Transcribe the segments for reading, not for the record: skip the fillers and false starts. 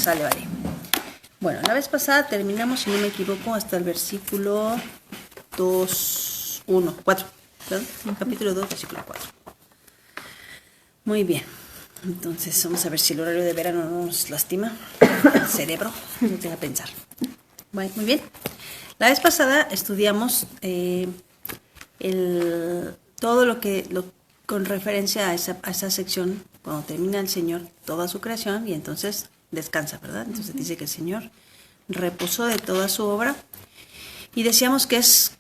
Sale, vale. Bueno, la vez pasada terminamos, si no me equivoco, hasta el versículo 4. ¿Perdón? Capítulo 2, versículo 4. Muy bien. Entonces, vamos a ver si el horario de verano no nos lastima el cerebro. No te va a pensar. Bueno, muy bien. La vez pasada estudiamos todo lo que con referencia a esa sección, cuando termina el Señor toda su creación y entonces descansa, ¿verdad? Entonces dice que el Señor reposó de toda su obra y decíamos que es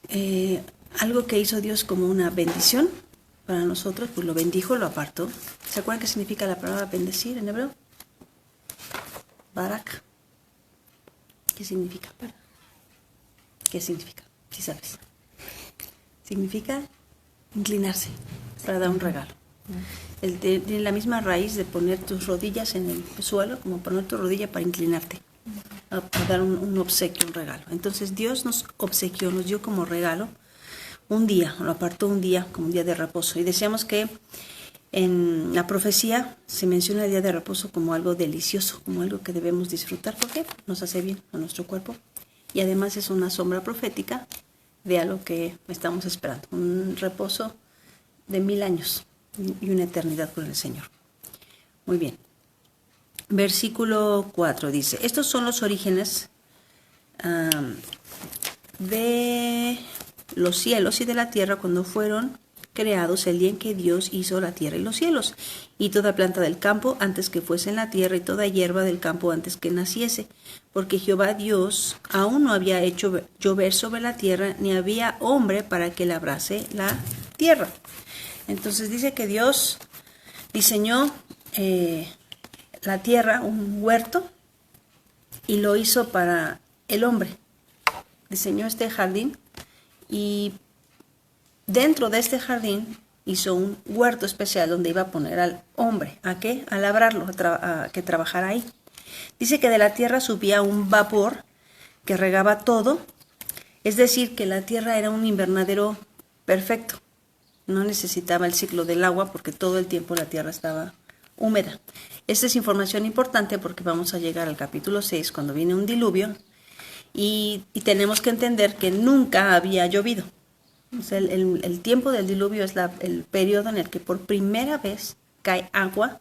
algo que hizo Dios como una bendición para nosotros, pues lo bendijo, lo apartó. ¿Se acuerdan qué significa la palabra bendecir en hebreo? Barak. ¿Qué significa? ¿Qué significa? ¿Sí sabes? Significa inclinarse para dar un regalo. Tiene la misma raíz de poner tus rodillas en el suelo, como poner tu rodilla para inclinarte, a dar un obsequio, un regalo. Entonces Dios nos obsequió, nos dio como regalo un día, lo apartó un día como un día de reposo. Y decíamos que en la profecía se menciona el día de reposo como algo delicioso, como algo que debemos disfrutar porque nos hace bien a nuestro cuerpo. Y además es una sombra profética de algo que estamos esperando, un reposo de 1000 años y una eternidad con el Señor. Muy bien. Versículo 4 dice, estos son los orígenes de los cielos y de la tierra cuando fueron creados el día en que Dios hizo la tierra y los cielos, y toda planta del campo antes que fuese en la tierra, y toda hierba del campo antes que naciese, porque Jehová Dios aún no había hecho llover sobre la tierra, ni había hombre para que labrase la tierra. Entonces dice que Dios diseñó la tierra, un huerto, y lo hizo para el hombre. Diseñó este jardín y dentro de este jardín hizo un huerto especial donde iba a poner al hombre. ¿A qué? A labrarlo, a que trabajara ahí. Dice que de la tierra subía un vapor que regaba todo. Es decir, que la tierra era un invernadero perfecto. No necesitaba el ciclo del agua porque todo el tiempo la tierra estaba húmeda. Esta es información importante porque vamos a llegar al capítulo 6 cuando viene un diluvio y tenemos que entender que nunca había llovido. O sea, el tiempo del diluvio es el periodo en el que por primera vez cae agua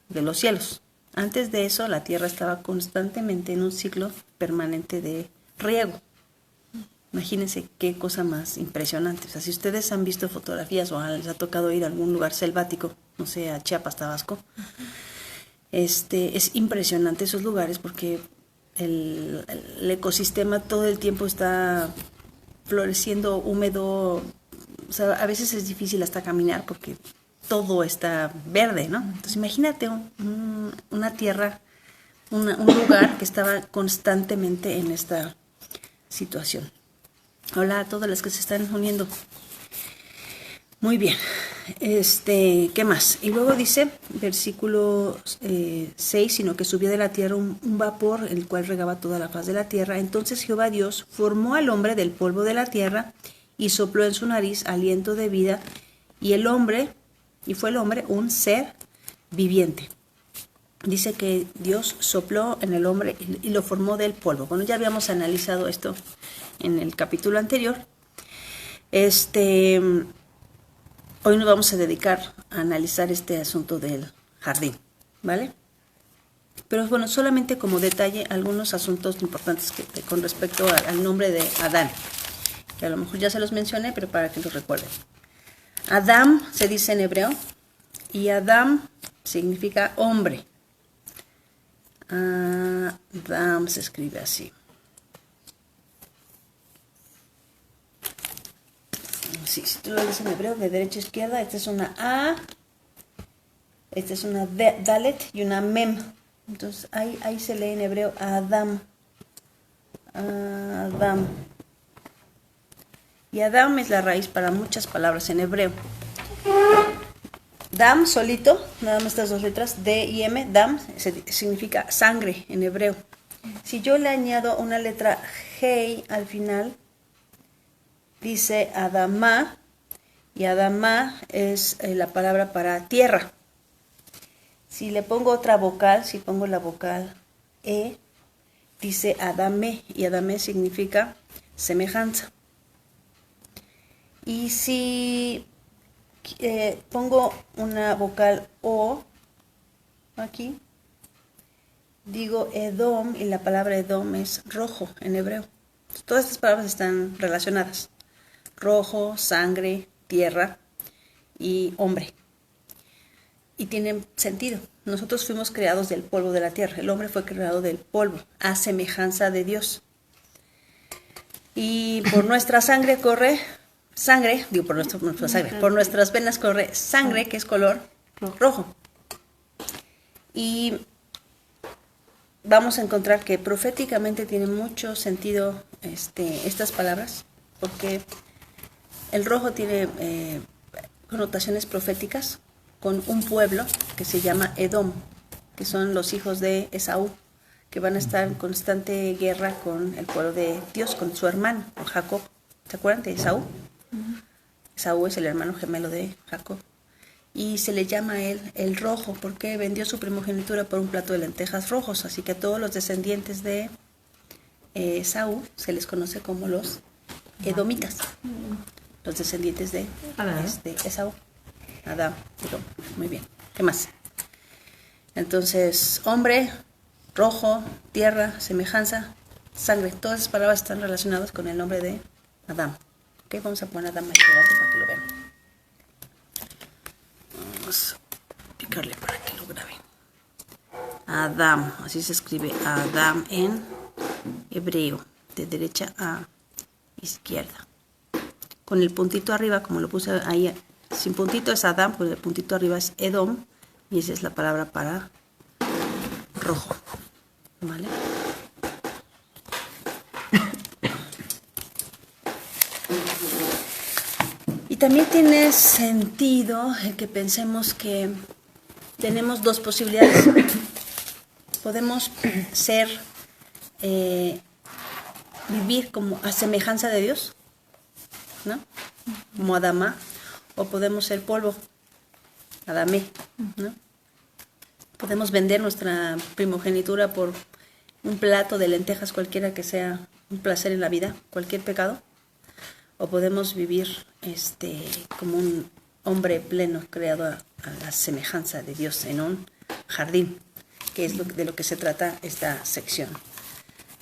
de los cielos. Antes de eso, la tierra estaba constantemente en un ciclo permanente de riego. Imagínense qué cosa más impresionante. O sea, si ustedes han visto fotografías o les ha tocado ir a algún lugar selvático, no sé, a Chiapas, Tabasco, es impresionante esos lugares porque el ecosistema todo el tiempo está floreciendo, húmedo. O sea, a veces es difícil hasta caminar porque todo está verde, ¿no? Entonces imagínate una tierra, un lugar que estaba constantemente en esta situación. Hola a todas las que se están uniendo. Muy bien. ¿Qué más? Y luego dice, versículo 6, sino que subía de la tierra un vapor, el cual regaba toda la faz de la tierra. Entonces Jehová Dios formó al hombre del polvo de la tierra y sopló en su nariz aliento de vida, y fue el hombre un ser viviente. Dice que Dios sopló en el hombre y lo formó del polvo. Bueno, ya habíamos analizado esto en el capítulo anterior. Hoy nos vamos a dedicar a analizar este asunto del jardín, ¿vale? Pero bueno, solamente como detalle, algunos asuntos importantes con respecto al nombre de Adán, que a lo mejor ya se los mencioné, pero para que los recuerden. Adam se dice en hebreo, y Adam significa hombre. Adam se escribe así. Sí, si tú lo ves en hebreo, de derecha a izquierda, esta es una A, esta es una Dalet y una Mem. Entonces ahí se lee en hebreo Adam. Adam. Y Adam es la raíz para muchas palabras en hebreo. Dam solito, nada más estas dos letras, D y M, Dam, significa sangre en hebreo. Si yo le añado una letra Hei al final, dice Adamá, y Adamá es la palabra para tierra. Si le pongo otra vocal, si pongo la vocal E, dice Adame, y Adame significa semejanza. Y si pongo una vocal O aquí, digo Edom, y la palabra Edom es rojo en hebreo. Todas estas palabras están relacionadas. Rojo, sangre, tierra y hombre. Y tienen sentido. Nosotros fuimos creados del polvo de la tierra. El hombre fue creado del polvo, a semejanza de Dios. Y por nuestra sangre corre por nuestras venas corre sangre, que es color rojo. Y vamos a encontrar que proféticamente tiene mucho sentido estas palabras, porque el rojo tiene connotaciones proféticas con un pueblo que se llama Edom, que son los hijos de Esaú, que van a estar en constante guerra con el pueblo de Dios, con su hermano, con Jacob. ¿Se acuerdan de Esaú? Esaú es el hermano gemelo de Jacob. Y se le llama a él el rojo, porque vendió su primogenitura por un plato de lentejas rojos. Así que a todos los descendientes de Esaú se les conoce como los edomitas, los descendientes de Esaú. Adán, Edom. Muy bien. ¿Qué más? Entonces, hombre, rojo, tierra, semejanza, sangre. Todas esas palabras están relacionadas con el nombre de Adán. Ok, vamos a poner Adán más adelante para que lo vean. Vamos a picarle para que lo graben. Adán, así se escribe Adán en hebreo, de derecha a izquierda. Con el puntito arriba, como lo puse ahí, sin puntito es Adán, pues el puntito arriba es Edom, y esa es la palabra para rojo. ¿Vale? Y también tiene sentido el que pensemos que tenemos dos posibilidades. Podemos vivir como a semejanza de Dios, ¿no? Como Adamá, o podemos ser polvo, Adamé, ¿no? Podemos vender nuestra primogenitura por un plato de lentejas cualquiera que sea un placer en la vida, cualquier pecado, o podemos vivir como un hombre pleno creado a la semejanza de Dios en un jardín, que es de lo que se trata esta sección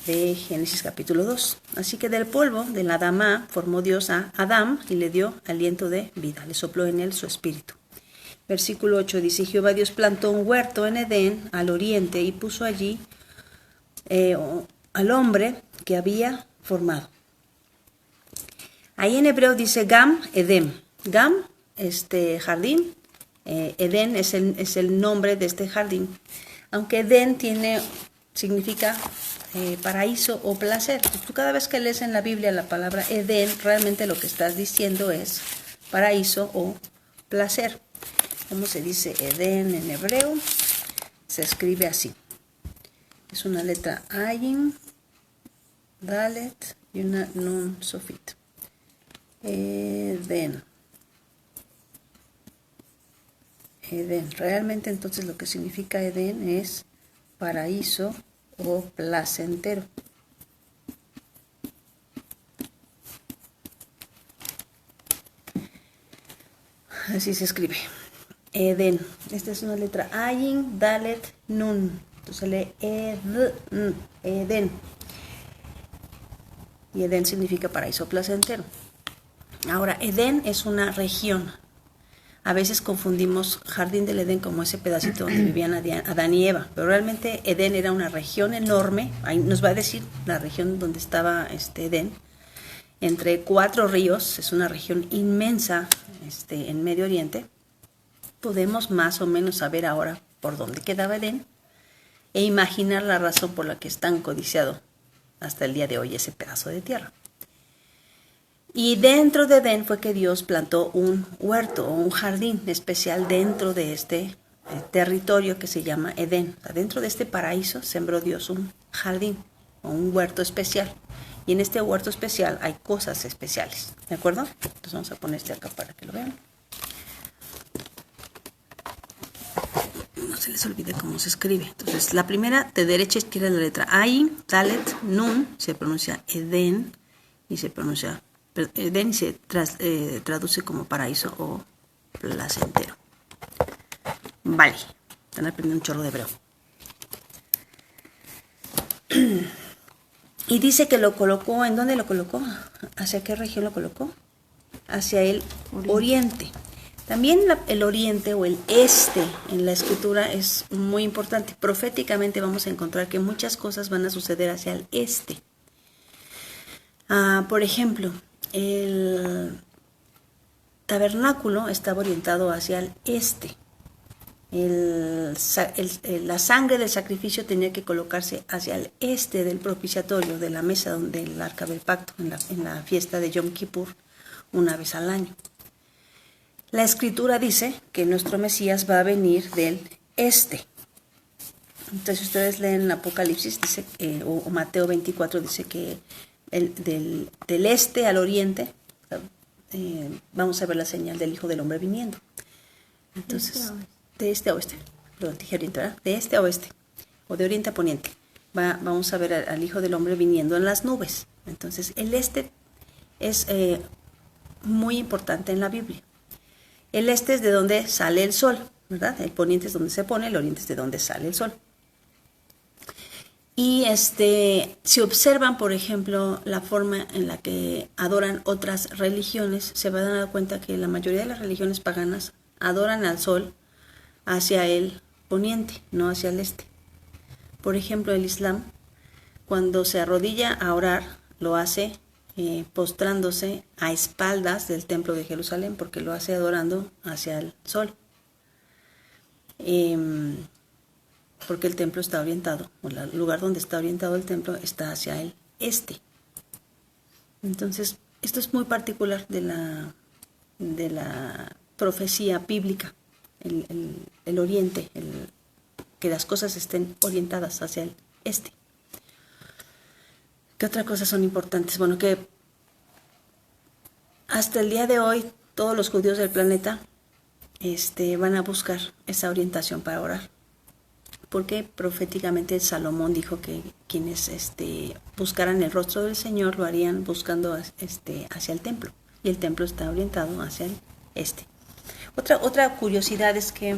de Génesis capítulo 2. Así que del polvo, de la Adamá, formó Dios a Adán y le dio aliento de vida, le sopló en él su espíritu. Versículo 8 dice, Jehová Dios plantó un huerto en Edén, al oriente, y puso allí al hombre que había formado. Ahí en hebreo dice Gam, Edem. Gam, jardín, Edén es el nombre de este jardín. Aunque Edén significa paraíso o placer. Tú cada vez que lees en la Biblia la palabra Edén, realmente lo que estás diciendo es paraíso o placer. ¿Cómo se dice Edén en hebreo? Se escribe así. Es una letra Ayin, Dalet y una Nun Sofit. Edén. Edén. Realmente entonces lo que significa Edén es paraíso o placentero. Así se escribe. Edén. Esta es una letra Ayin, Dalet, Nun. Entonces se lee Edén. Y Edén significa paraíso placentero. Ahora, Edén es una región. A veces confundimos Jardín del Edén como ese pedacito donde vivían Adán y Eva, pero realmente Edén era una región enorme. Ahí nos va a decir la región donde estaba Edén, entre 4 ríos. Es una región inmensa en Medio Oriente. Podemos más o menos saber ahora por dónde quedaba Edén e imaginar la razón por la que es tan codiciado hasta el día de hoy ese pedazo de tierra. Y dentro de Edén fue que Dios plantó un huerto o un jardín especial dentro de este territorio que se llama Edén. O sea, dentro de este paraíso sembró Dios un jardín o un huerto especial. Y en este huerto especial hay cosas especiales. ¿De acuerdo? Entonces vamos a poner acá para que lo vean. no se les olvide cómo se escribe. Entonces, la primera, de derecha a izquierda, la letra Ain, Dalet, Nun, se pronuncia Edén, y se pronuncia Edén y se traduce como paraíso o placentero. Vale, están aprendiendo un chorro de hebreo. Y dice que lo colocó, ¿en dónde lo colocó? ¿Hacia qué región lo colocó? Hacia el oriente. También el oriente o el este en la escritura es muy importante. Proféticamente vamos a encontrar que muchas cosas van a suceder hacia el este. Por ejemplo, el tabernáculo estaba orientado hacia el este. La sangre del sacrificio tenía que colocarse hacia el este del propiciatorio, de la mesa donde el arca del pacto, en la fiesta de Yom Kippur, una vez al año. La escritura dice que nuestro Mesías va a venir del este. Entonces, si ustedes leen Apocalipsis, dice, o Mateo 24, dice que del este al oriente, vamos a ver la señal del Hijo del Hombre viniendo. Entonces, de este a oeste, perdón, dije oriente, ¿verdad? De este a oeste, o de oriente a poniente. Vamos a ver al Hijo del Hombre viniendo en las nubes. Entonces, el este es muy importante en la Biblia. El este es de donde sale el sol, ¿verdad? El poniente es donde se pone, el oriente es de donde sale el sol. Y si observan, por ejemplo, la forma en la que adoran otras religiones, se van a dar cuenta que la mayoría de las religiones paganas adoran al sol hacia el poniente, no hacia el este. Por ejemplo, el Islam, cuando se arrodilla a orar, lo hace postrándose a espaldas del templo de Jerusalén, porque lo hace adorando hacia el sol. Porque el templo está orientado, o el lugar donde está orientado el templo está hacia el este. Entonces, esto es muy particular de la profecía bíblica, el oriente, que las cosas estén orientadas hacia el este. ¿Qué otras cosas son importantes? Bueno, que hasta el día de hoy todos los judíos del planeta van a buscar esa orientación para orar. Porque proféticamente Salomón dijo que quienes buscaran el rostro del Señor lo harían buscando hacia el templo. Y el templo está orientado hacia el este. Otra curiosidad es que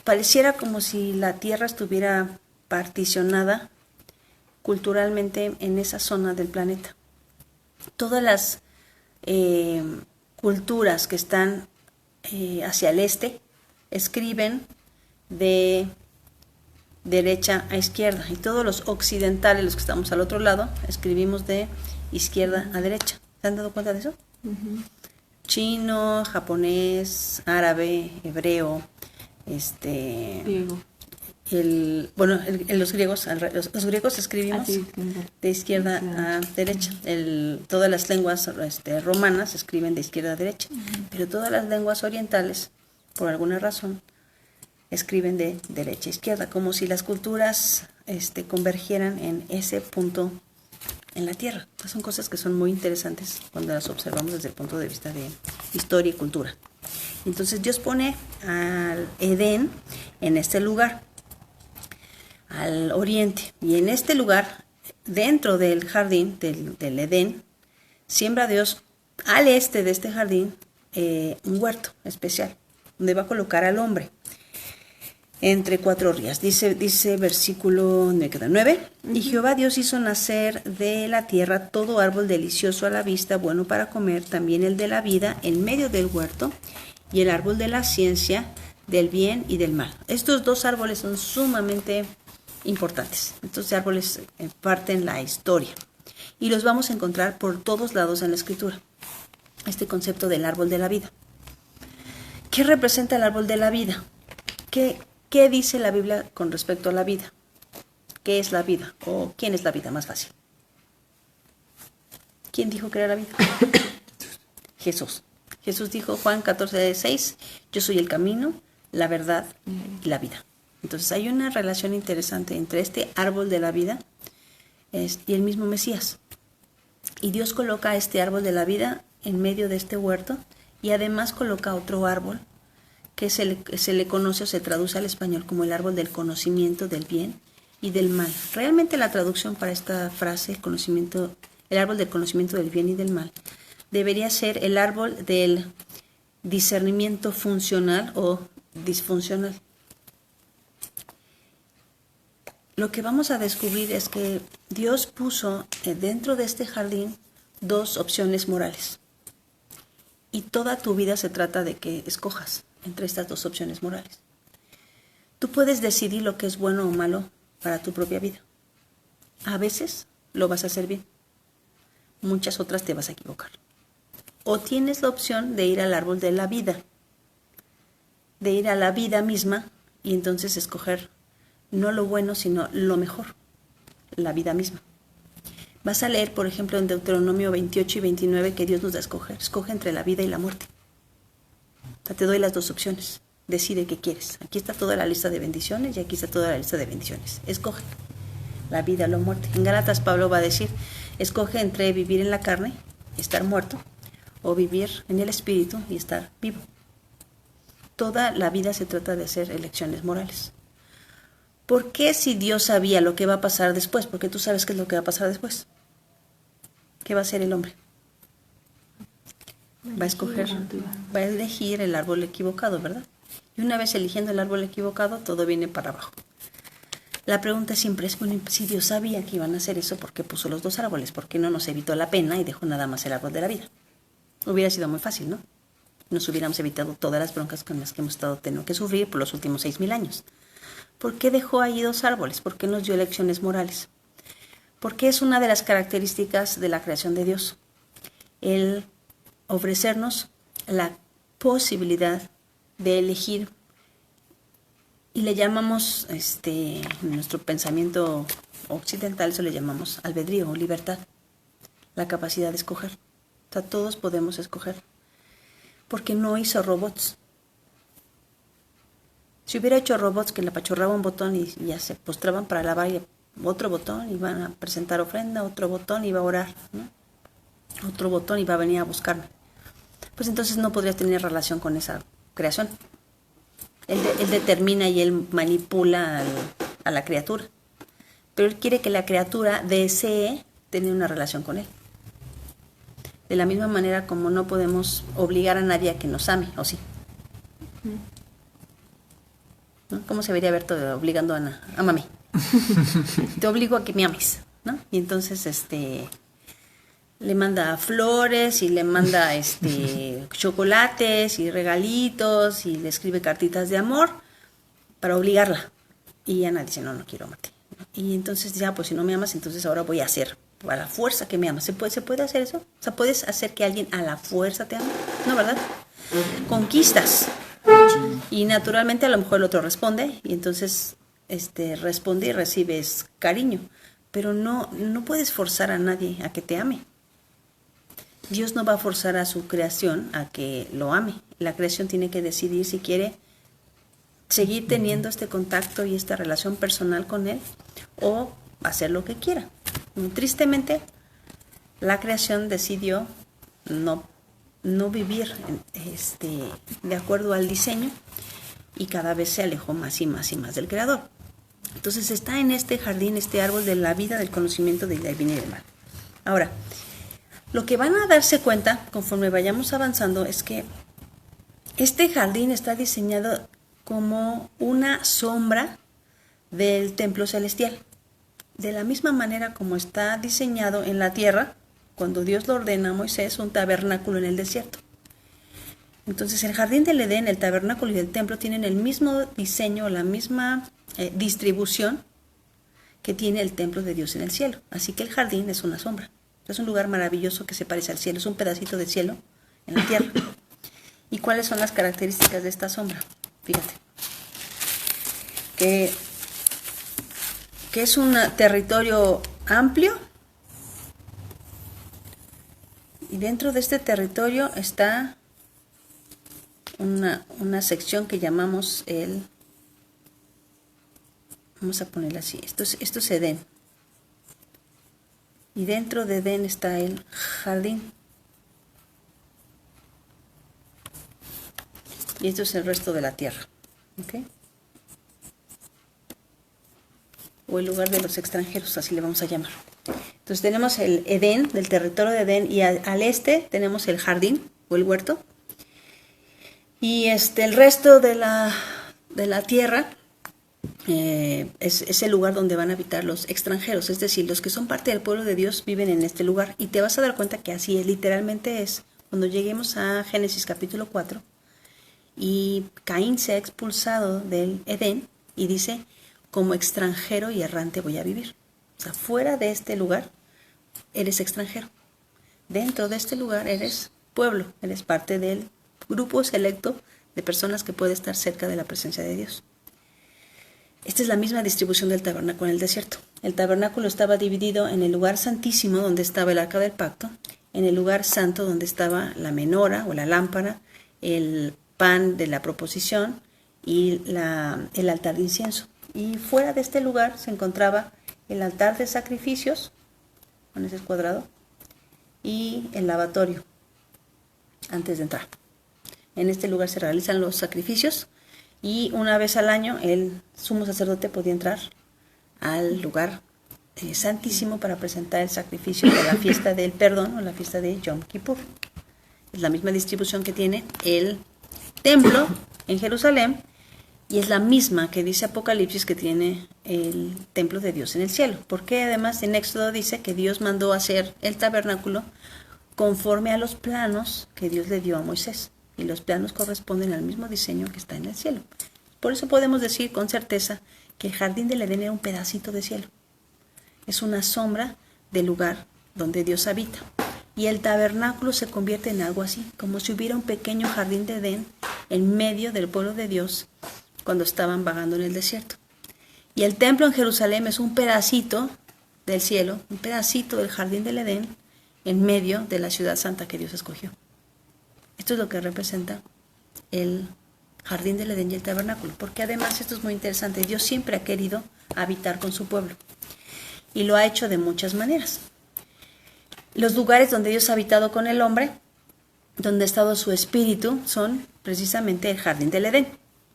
pareciera como si la tierra estuviera particionada culturalmente en esa zona del planeta. Todas las culturas que están hacia el este escriben de derecha a izquierda, y todos los occidentales, los que estamos al otro lado, escribimos de izquierda a derecha. ¿Se han dado cuenta de eso? Uh-huh. Chino, japonés, árabe, hebreo, griego. Los griegos escribimos de izquierda a derecha. Todas las lenguas romanas escriben de izquierda a derecha, uh-huh. Pero todas las lenguas orientales, por alguna razón, escriben de derecha a izquierda, como si las culturas convergieran en ese punto en la Tierra. Estas son cosas que son muy interesantes cuando las observamos desde el punto de vista de historia y cultura. Entonces Dios pone al Edén en este lugar, al oriente, y en este lugar, dentro del jardín del Edén, siembra Dios al este de este jardín un huerto especial, donde va a colocar al hombre entre 4 rías. Dice versículo 9, uh-huh. Y Jehová Dios hizo nacer de la tierra todo árbol delicioso a la vista, bueno para comer, también el de la vida en medio del huerto, y el árbol de la ciencia, del bien y del mal. Estos 2 árboles son sumamente importantes. Estos árboles parten la historia, y los vamos a encontrar por todos lados en la Escritura. Este concepto del árbol de la vida. ¿Qué representa el árbol de la vida? ¿Qué dice la Biblia con respecto a la vida? ¿Qué es la vida? ¿O quién es la vida? Más fácil. ¿Quién dijo que era la vida? Jesús. Jesús dijo, Juan 14:6, yo soy el camino, la verdad y la vida. Entonces hay una relación interesante entre este árbol de la vida y el mismo Mesías. Y Dios coloca este árbol de la vida en medio de este huerto, y además coloca otro árbol que se le conoce o se traduce al español como el árbol del conocimiento del bien y del mal. Realmente la traducción para esta frase, el árbol del conocimiento del bien y del mal, debería ser el árbol del discernimiento funcional o disfuncional. Lo que vamos a descubrir es que Dios puso dentro de este jardín dos opciones morales. Y toda tu vida se trata de que escojas entre estas dos opciones morales. Tú puedes decidir lo que es bueno o malo para tu propia vida. A veces lo vas a hacer bien. Muchas otras te vas a equivocar. O tienes la opción de ir al árbol de la vida. De ir a la vida misma y entonces escoger no lo bueno, sino lo mejor. La vida misma. Vas a leer, por ejemplo, en Deuteronomio 28 y 29 que Dios nos da a escoger. Escoge entre la vida y la muerte. O sea, te doy las dos opciones. Decide qué quieres. Aquí está toda la lista de bendiciones y aquí está toda la lista de bendiciones. Escoge la vida o la muerte. En Gálatas Pablo va a decir, escoge entre vivir en la carne y estar muerto o vivir en el espíritu y estar vivo. Toda la vida se trata de hacer elecciones morales. ¿Por qué si Dios sabía lo que va a pasar después? Porque tú sabes qué es lo que va a pasar después. ¿Qué va a hacer el hombre? Va a escoger, va a elegir el árbol equivocado, ¿verdad? Y una vez eligiendo el árbol equivocado, todo viene para abajo. La pregunta siempre es, bueno, si Dios sabía que iban a hacer eso, ¿por qué puso los dos árboles? ¿Por qué no nos evitó la pena y dejó nada más el árbol de la vida? Hubiera sido muy fácil, ¿no? Nos hubiéramos evitado todas las broncas con las que hemos estado teniendo que sufrir por los últimos 6,000 años. ¿Por qué dejó ahí dos árboles? ¿Por qué nos dio lecciones morales? Porque es una de las características de la creación de Dios. El ofrecernos la posibilidad de elegir, y le llamamos, en nuestro pensamiento occidental, eso le llamamos albedrío o libertad, la capacidad de escoger. O sea, todos podemos escoger, porque no hizo robots. Si hubiera hecho robots que le apachurraba un botón y ya se postraban para alabar, y otro botón iban a presentar ofrenda, otro botón iba a orar, ¿no? Otro botón iba a venir a buscarme. Pues entonces no podría tener relación con esa creación. Él determina y él manipula a la criatura. Pero él quiere que la criatura desee tener una relación con él. De la misma manera como no podemos obligar a nadie a que nos ame, ¿o sí? ¿No? ¿Cómo se vería Berto obligando a Ana? Ámame. Te obligo a que me ames, ¿no? Y entonces le manda flores y le manda chocolates y regalitos y le escribe cartitas de amor para obligarla. Y Ana dice, no quiero amarte. Y entonces ya, pues si no me amas, entonces ahora voy a hacer a la fuerza que me amas. ¿Se puede hacer eso? O sea, ¿puedes hacer que alguien a la fuerza te ame? No, ¿verdad? Conquistas. Y naturalmente a lo mejor el otro responde y entonces responde y recibes cariño, pero no puedes forzar a nadie a que te ame. Dios no va a forzar a su creación a que lo ame. La creación tiene que decidir si quiere seguir teniendo este contacto y esta relación personal con él o hacer lo que quiera. Tristemente, la creación decidió no vivir de acuerdo al diseño y cada vez se alejó más y más y más del Creador. Entonces está en este jardín, este árbol de la vida, del conocimiento del bien y del mal. Ahora, lo que van a darse cuenta conforme vayamos avanzando es que este jardín está diseñado como una sombra del templo celestial. De la misma manera como está diseñado en la tierra, cuando Dios le ordena a Moisés un tabernáculo en el desierto. Entonces el jardín del Edén, el tabernáculo y el templo tienen el mismo diseño, la misma distribución que tiene el templo de Dios en el cielo. Así que el jardín es una sombra. Es un lugar maravilloso que se parece al cielo, es un pedacito de cielo en la tierra. ¿Y cuáles son las características de esta sombra? Fíjate. Que es un territorio amplio. Y dentro de este territorio está una sección que llamamos vamos a ponerla así, esto es Edén. Y dentro de Edén está el jardín. Y esto es el resto de la tierra. ¿Ok? O el lugar de los extranjeros, así le vamos a llamar. Entonces tenemos el Edén, del territorio de Edén, y al este tenemos el jardín o el huerto. Y el resto de la tierra es el lugar donde van a habitar los extranjeros, es decir, los que son parte del pueblo de Dios viven en este lugar. Y te vas a dar cuenta que así es, literalmente es. Cuando lleguemos a Génesis capítulo 4, y Caín se ha expulsado del Edén y dice, como extranjero y errante voy a vivir. O sea, fuera de este lugar eres extranjero. Dentro de este lugar eres pueblo, eres parte del grupo selecto de personas que puede estar cerca de la presencia de Dios. Esta es la misma distribución del tabernáculo en el desierto. El tabernáculo estaba dividido en el lugar santísimo, donde estaba el arca del pacto, en el lugar santo, donde estaba la menora o la lámpara, el pan de la proposición y el altar de incienso. Y fuera de este lugar se encontraba el altar de sacrificios, con ese cuadrado, y el lavatorio, antes de entrar. En este lugar se realizan los sacrificios y una vez al año el sumo sacerdote podía entrar al lugar santísimo para presentar el sacrificio de la fiesta del perdón o la fiesta de Yom Kippur. Es la misma distribución que tiene el templo en Jerusalén y es la misma que dice Apocalipsis que tiene el templo de Dios en el cielo. Porque además en Éxodo dice que Dios mandó hacer el tabernáculo conforme a los planos que Dios le dio a Moisés. Y los planos corresponden al mismo diseño que está en el cielo. Por eso podemos decir con certeza que el jardín del Edén era un pedacito de cielo. Es una sombra del lugar donde Dios habita. Y el tabernáculo se convierte en algo así, como si hubiera un pequeño jardín de Edén en medio del pueblo de Dios cuando estaban vagando en el desierto. Y el templo en Jerusalén es un pedacito del cielo, un pedacito del jardín del Edén en medio de la ciudad santa que Dios escogió. Esto es lo que representa el jardín del Edén y el tabernáculo, porque además esto es muy interesante. Dios siempre ha querido habitar con su pueblo y lo ha hecho de muchas maneras. Los lugares donde Dios ha habitado con el hombre, donde ha estado su espíritu, son precisamente el jardín del Edén.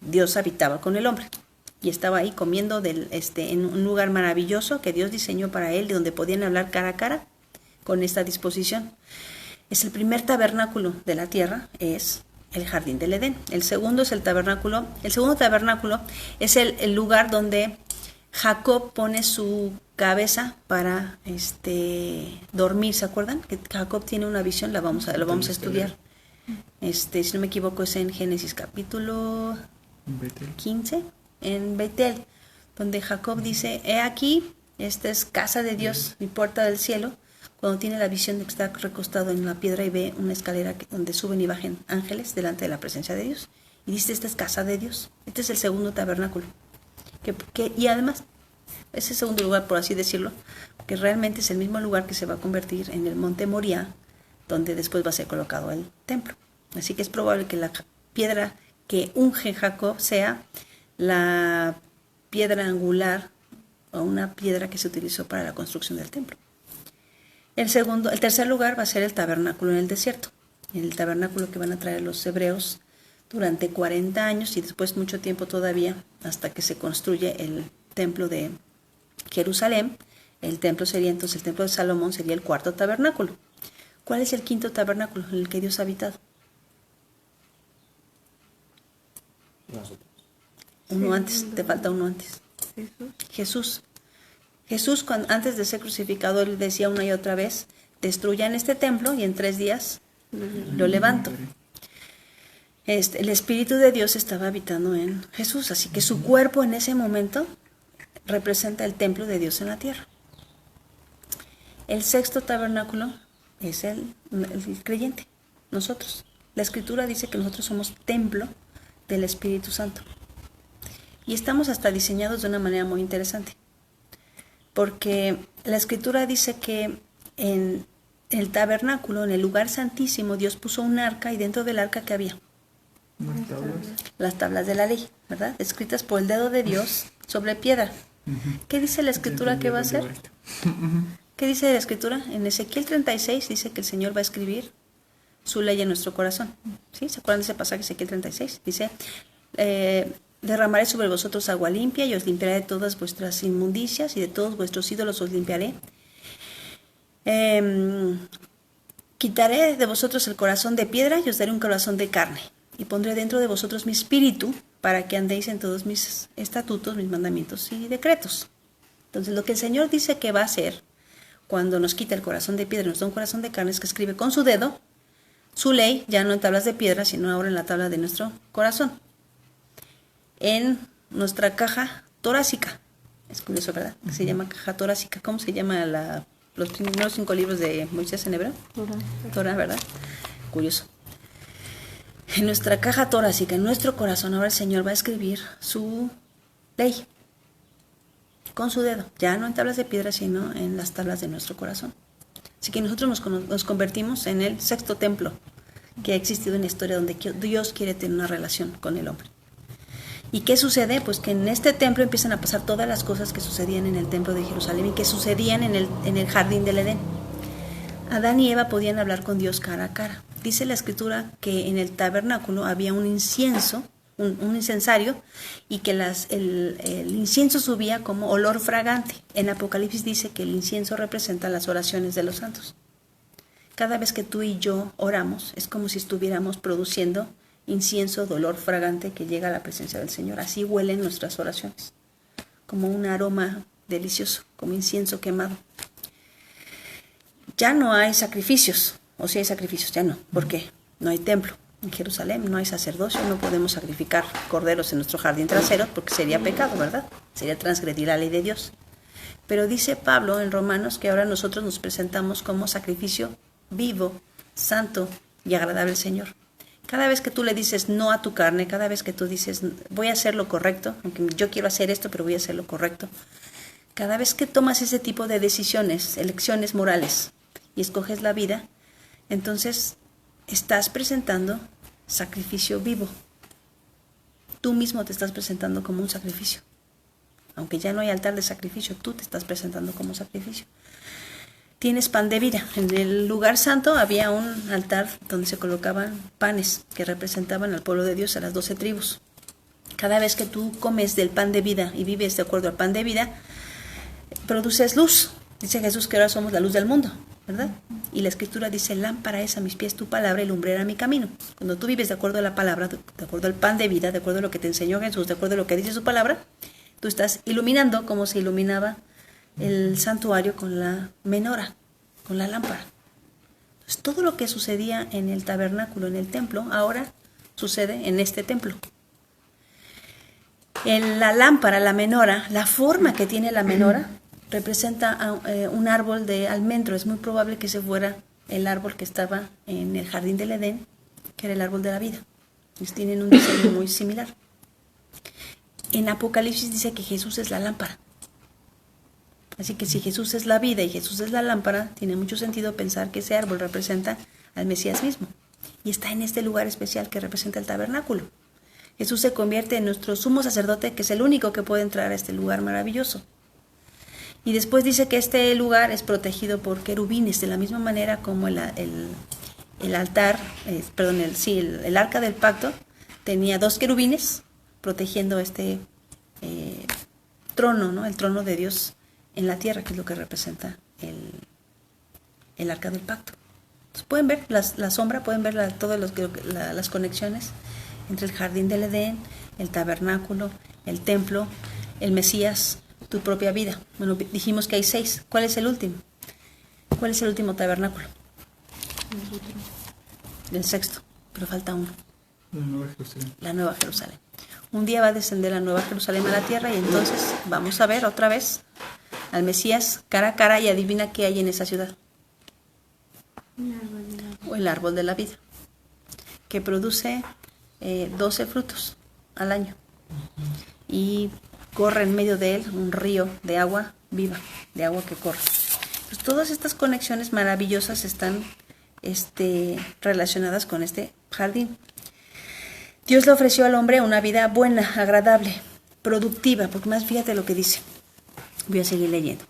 Dios habitaba con el hombre y estaba ahí comiendo en un lugar maravilloso que Dios diseñó para él, de donde podían hablar cara a cara con esta disposición. Es el primer tabernáculo de la tierra, es el jardín del Edén. El segundo es el tabernáculo. El segundo tabernáculo es el lugar donde Jacob pone su cabeza para dormir. ¿Se acuerdan? Que Jacob tiene una visión, lo vamos a estudiar. Si no me equivoco es en Génesis capítulo 15, en Betel, donde Jacob dice, he aquí, esta es casa de Dios, mi puerta del cielo. Cuando tiene la visión de que está recostado en una piedra y ve una escalera donde suben y bajan ángeles delante de la presencia de Dios. Y dice, esta es casa de Dios. Este es el segundo tabernáculo. Y además, es el segundo lugar, por así decirlo, que realmente es el mismo lugar que se va a convertir en el monte Moriah, donde después va a ser colocado el templo. Así que es probable que la piedra que unge Jacob sea la piedra angular o una piedra que se utilizó para la construcción del templo. El tercer lugar va a ser el tabernáculo en el desierto, el tabernáculo que van a traer los hebreos durante 40 años y después mucho tiempo todavía hasta que se construye el templo de Jerusalén. El templo sería entonces, el templo de Salomón sería el cuarto tabernáculo. ¿Cuál es el quinto tabernáculo en el que Dios ha habitado? Nosotros. Uno antes, te falta uno antes. Jesús. Jesús, antes de ser crucificado, él decía una y otra vez, destruyan este templo y en 3 días lo levanto. El Espíritu de Dios estaba habitando en Jesús, así que su cuerpo en ese momento representa el templo de Dios en la tierra. El sexto tabernáculo es el creyente, nosotros. La Escritura dice que nosotros somos templo del Espíritu Santo. Y estamos hasta diseñados de una manera muy interesante. Porque la Escritura dice que en el tabernáculo, en el lugar santísimo, Dios puso un arca y dentro del arca, ¿qué había? Las tablas de la ley, ¿verdad? Escritas por el dedo de Dios sobre piedra. ¿Qué dice la Escritura que va a hacer? ¿Qué dice la Escritura? En Ezequiel 36 dice que el Señor va a escribir su ley en nuestro corazón. ¿Sí? ¿Se acuerdan de ese pasaje, Ezequiel 36? Dice, derramaré sobre vosotros agua limpia y os limpiaré de todas vuestras inmundicias y de todos vuestros ídolos os limpiaré. Quitaré de vosotros el corazón de piedra y os daré un corazón de carne. Y pondré dentro de vosotros mi espíritu para que andéis en todos mis estatutos, mis mandamientos y decretos. Entonces, lo que el Señor dice que va a hacer cuando nos quita el corazón de piedra y nos da un corazón de carne es que escribe con su dedo su ley, ya no en tablas de piedra, sino ahora en la tabla de nuestro corazón, en nuestra caja torácica. Es curioso, ¿verdad? Que se llama caja torácica. ¿Cómo se llama los primeros 5 libros de Moisés en hebreo? Torah, ¿verdad? Curioso. En nuestra caja torácica, en nuestro corazón, ahora el Señor va a escribir su ley con su dedo, ya no en tablas de piedra, sino en las tablas de nuestro corazón. Así que nosotros nos convertimos en el 6º templo que ha existido en la historia, donde Dios quiere tener una relación con el hombre. ¿Y qué sucede? Pues que en este templo empiezan a pasar todas las cosas que sucedían en el templo de Jerusalén y que sucedían en el jardín del Edén. Adán y Eva podían hablar con Dios cara a cara. Dice la Escritura que en el tabernáculo había un incienso, un incensario, y que el incienso subía como olor fragante. En Apocalipsis dice que el incienso representa las oraciones de los santos. Cada vez que tú y yo oramos, es como si estuviéramos produciendo incienso de olor fragante que llega a la presencia del Señor. Así huelen nuestras oraciones, como un aroma delicioso, como incienso quemado. Ya no hay sacrificios, o si hay sacrificios, ya no. ¿Por qué? No hay templo. En Jerusalén no hay sacerdocio, no podemos sacrificar corderos en nuestro jardín trasero porque sería pecado, ¿verdad? Sería transgredir la ley de Dios. Pero dice Pablo en Romanos que ahora nosotros nos presentamos como sacrificio vivo, santo y agradable al Señor. Cada vez que tú le dices no a tu carne, cada vez que tú dices voy a hacer lo correcto, aunque yo quiero hacer esto, pero voy a hacer lo correcto, cada vez que tomas ese tipo de decisiones, elecciones morales y escoges la vida, entonces estás presentando sacrificio vivo. Tú mismo te estás presentando como un sacrificio. Aunque ya no hay altar de sacrificio, tú te estás presentando como sacrificio. Tienes pan de vida. En el lugar santo había un altar donde se colocaban panes que representaban al pueblo de Dios, a las 12 tribus. Cada vez que tú comes del pan de vida y vives de acuerdo al pan de vida, produces luz. Dice Jesús que ahora somos la luz del mundo, ¿verdad? Y la Escritura dice, lámpara es a mis pies tu palabra y lumbrera a mi camino. Cuando tú vives de acuerdo a la palabra, de acuerdo al pan de vida, de acuerdo a lo que te enseñó Jesús, de acuerdo a lo que dice su palabra, tú estás iluminando como se iluminaba el santuario con la menora, con la lámpara. Entonces, todo lo que sucedía en el tabernáculo, en el templo, ahora sucede en este templo. En la lámpara, la menora, la forma que tiene la menora representa un árbol de almendro. Es muy probable que ese fuera el árbol que estaba en el jardín del Edén, que era el árbol de la vida. Ellos tienen un diseño muy similar. En Apocalipsis dice que Jesús es la lámpara. Así que si Jesús es la vida y Jesús es la lámpara, tiene mucho sentido pensar que ese árbol representa al Mesías mismo. Y está en este lugar especial que representa el tabernáculo. Jesús se convierte en nuestro sumo sacerdote, que es el único que puede entrar a este lugar maravilloso. Y después dice que este lugar es protegido por querubines, de la misma manera como el altar, el arca del pacto tenía 2 querubines protegiendo este trono, ¿no? El trono de Dios en la tierra, que es lo que representa el arca del pacto. Entonces pueden ver la sombra, pueden ver todas las conexiones entre el jardín del Edén, el tabernáculo, el templo, el Mesías, tu propia vida. Bueno, dijimos que hay 6. ¿Cuál es el último? ¿Cuál es el último tabernáculo? El 6º, pero falta uno. La Nueva Jerusalén. La Nueva Jerusalén. Un día va a descender la Nueva Jerusalén a la tierra y entonces vamos a ver otra vez al Mesías cara a cara y adivina qué hay en esa ciudad. O el árbol de la vida, que produce 12 frutos al año. Y corre en medio de él un río de agua viva, de agua que corre. Pues todas estas conexiones maravillosas están relacionadas con este jardín. Dios le ofreció al hombre una vida buena, agradable, productiva, porque más fíjate lo que dice. Voy a seguir leyendo.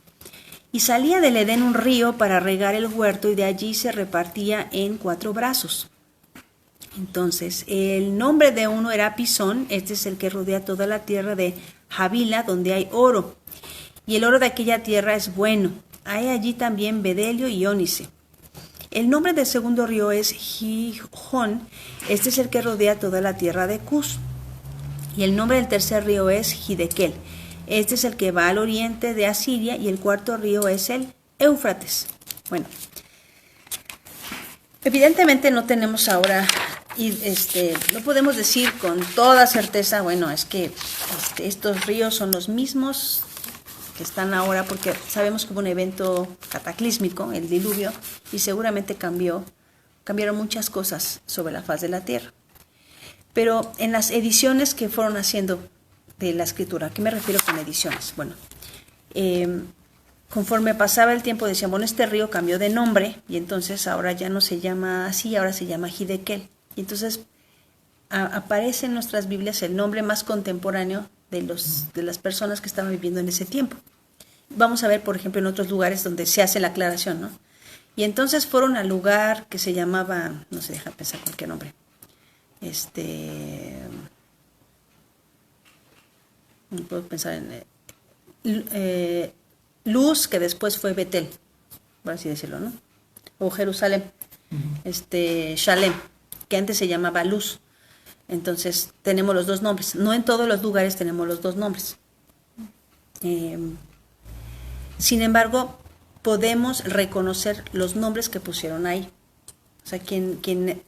Y salía del Edén un río para regar el huerto y de allí se repartía en 4 brazos. Entonces, el nombre de uno era Pisón, este es el que rodea toda la tierra de Javila, donde hay oro. Y el oro de aquella tierra es bueno. Hay allí también bedelio y ónice. El nombre del segundo río es Gihón, este es el que rodea toda la tierra de Cus. Y el nombre del tercer río es Hidekel. Este es el que va al oriente de Asiria y el cuarto río es el Éufrates. Bueno, evidentemente no tenemos ahora, no podemos decir con toda certeza, bueno, es que estos ríos son los mismos que están ahora, porque sabemos que hubo un evento cataclísmico, el diluvio, y seguramente cambiaron muchas cosas sobre la faz de la tierra. Pero en las ediciones que fueron haciendo de la escritura, ¿a qué me refiero con ediciones? Bueno, conforme pasaba el tiempo decían, bueno, este río cambió de nombre y entonces ahora ya no se llama así, ahora se llama Hidekel. Y entonces aparece en nuestras Biblias el nombre más contemporáneo de las personas que estaban viviendo en ese tiempo. Vamos a ver, por ejemplo, en otros lugares donde se hace la aclaración, ¿no? Y entonces fueron al lugar que se llamaba, no sé, deja pensar cualquier nombre. No puedo pensar en Luz, que después fue Betel, por así decirlo, ¿no? O Jerusalén, Shalem, que antes se llamaba Luz. Entonces tenemos los dos nombres. No en todos los lugares tenemos los dos nombres. Sin embargo, podemos reconocer los nombres que pusieron ahí. O sea, quien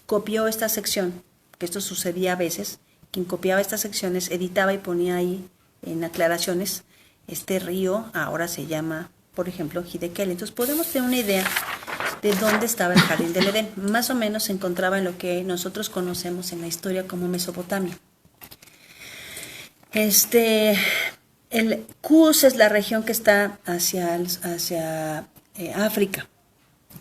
copió esta sección, que esto sucedía a veces, quien copiaba estas secciones, editaba y ponía ahí en aclaraciones, este río ahora se llama, por ejemplo, Hidekel. Entonces podemos tener una idea de dónde estaba el jardín del Edén. Más o menos se encontraba en lo que nosotros conocemos en la historia como Mesopotamia. El Cus es la región que está hacia África.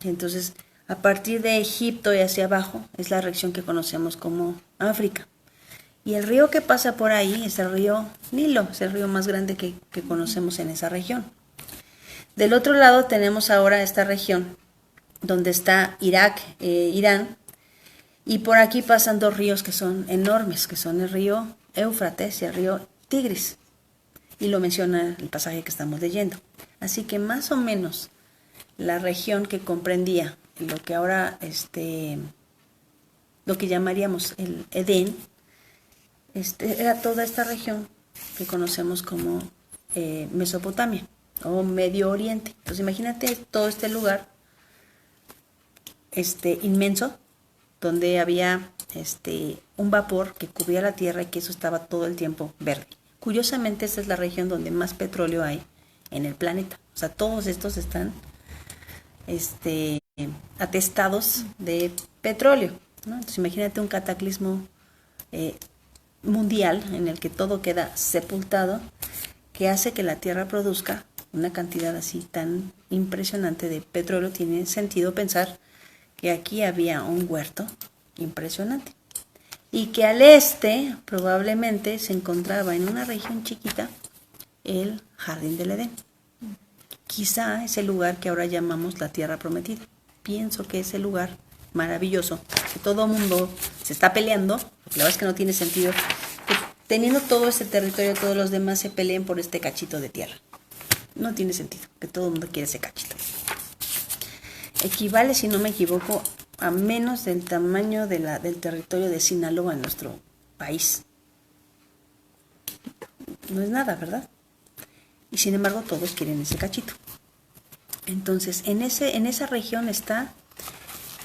Entonces, a partir de Egipto y hacia abajo es la región que conocemos como África. Y el río que pasa por ahí es el río Nilo, es el río más grande que conocemos en esa región. Del otro lado tenemos ahora esta región donde está Irak, Irán, y por aquí pasan 2 ríos que son enormes, que son el río Éufrates y el río Tigris, y lo menciona el pasaje que estamos leyendo. Así que más o menos la región que comprendía lo que ahora, lo que llamaríamos el Edén, era toda esta región que conocemos como Mesopotamia o Medio Oriente. Entonces imagínate todo este lugar inmenso, donde había un vapor que cubría la tierra y que eso estaba todo el tiempo verde. Curiosamente, esta es la región donde más petróleo hay en el planeta. O sea, todos estos están atestados de petróleo, ¿no? Entonces imagínate un cataclismo mundial en el que todo queda sepultado, que hace que la tierra produzca una cantidad así tan impresionante de petróleo. Tiene sentido pensar que aquí había un huerto impresionante y que al este probablemente se encontraba en una región chiquita el jardín del Edén. Quizá ese lugar que ahora llamamos la tierra prometida. Pienso que ese lugar maravilloso, que todo el mundo se está peleando, porque la verdad es que no tiene sentido que teniendo todo este territorio todos los demás se peleen por este cachito de tierra. No tiene sentido que todo el mundo quiera ese cachito. Equivale, si no me equivoco, a menos del tamaño del territorio de Sinaloa en nuestro país. No es nada, ¿verdad? Y sin embargo todos quieren ese cachito. Entonces en esa región está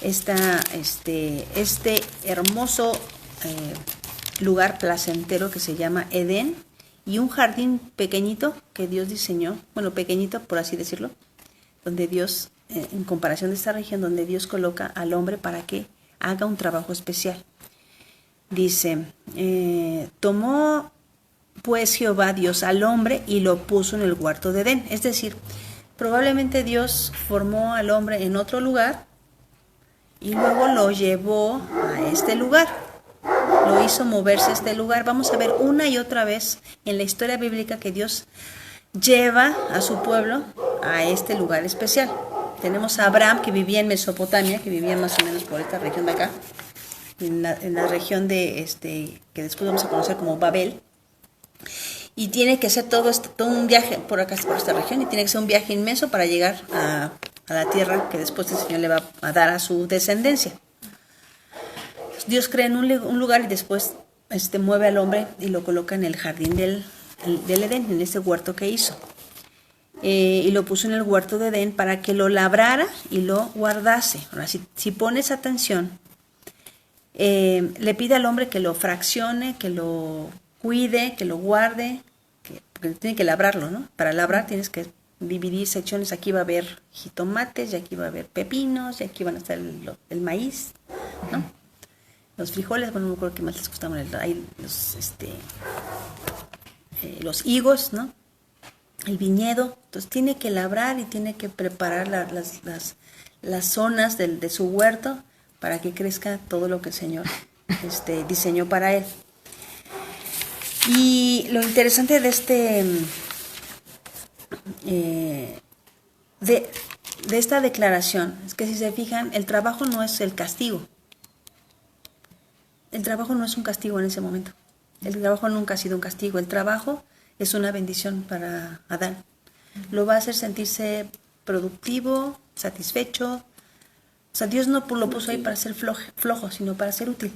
este hermoso lugar placentero que se llama Edén, y un jardín pequeñito que Dios diseñó, bueno, pequeñito por así decirlo, donde Dios, en comparación de esta región, donde Dios coloca al hombre para que haga un trabajo especial. Dice, tomó pues Jehová Dios al hombre y lo puso en el huerto de Edén. Es decir, probablemente Dios formó al hombre en otro lugar y luego lo llevó a este lugar. Lo hizo moverse a este lugar. Vamos a ver una y otra vez en la historia bíblica que Dios lleva a su pueblo a este lugar especial. Tenemos a Abraham, que vivía en Mesopotamia, que vivía más o menos por esta región de acá, en la región de que después vamos a conocer como Babel. Y tiene que hacer todo un viaje por acá, por esta región, y tiene que ser un viaje inmenso para llegar a la tierra que después el Señor le va a dar a su descendencia. Dios crea en un lugar y después mueve al hombre y lo coloca en el jardín del Edén, en ese huerto que hizo. Y lo puso en el huerto de Edén para que lo labrara y lo guardase. Ahora, si pones atención, le pide al hombre que lo fraccione, que lo cuide, que lo guarde, porque tiene que labrarlo, ¿no? Para labrar tienes que dividir secciones. Aquí va a haber jitomates, y aquí va a haber pepinos, y aquí van a estar el maíz, ¿no? Los frijoles, bueno, no me acuerdo qué más les gustaban, ahí los higos, ¿no? El viñedo. Entonces tiene que labrar y tiene que preparar las zonas de su huerto para que crezca todo lo que el Señor diseñó para él. Y lo interesante de esta declaración es que, si se fijan, el trabajo no es el castigo. El trabajo no es un castigo en ese momento. El trabajo nunca ha sido un castigo. El trabajo es una bendición para Adán. Lo va a hacer sentirse productivo, satisfecho. O sea, Dios no lo puso ahí para ser flojo, sino para ser útil,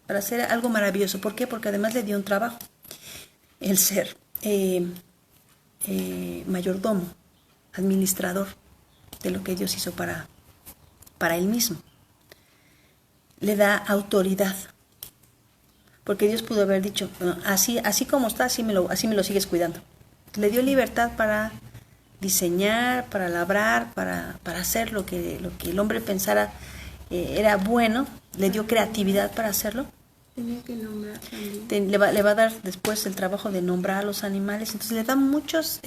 para hacer algo maravilloso. ¿Por qué? Porque además le dio un trabajo. El ser mayordomo, administrador de lo que Dios hizo para él mismo. Le da autoridad. Porque Dios pudo haber dicho, bueno, así como está, así me lo sigues cuidando. Le dio libertad para diseñar, para labrar, para hacer lo que el hombre pensara era bueno. Le dio creatividad para hacerlo. Tenía que nombrar también. Le va a dar después el trabajo de nombrar a los animales. Entonces le da muchas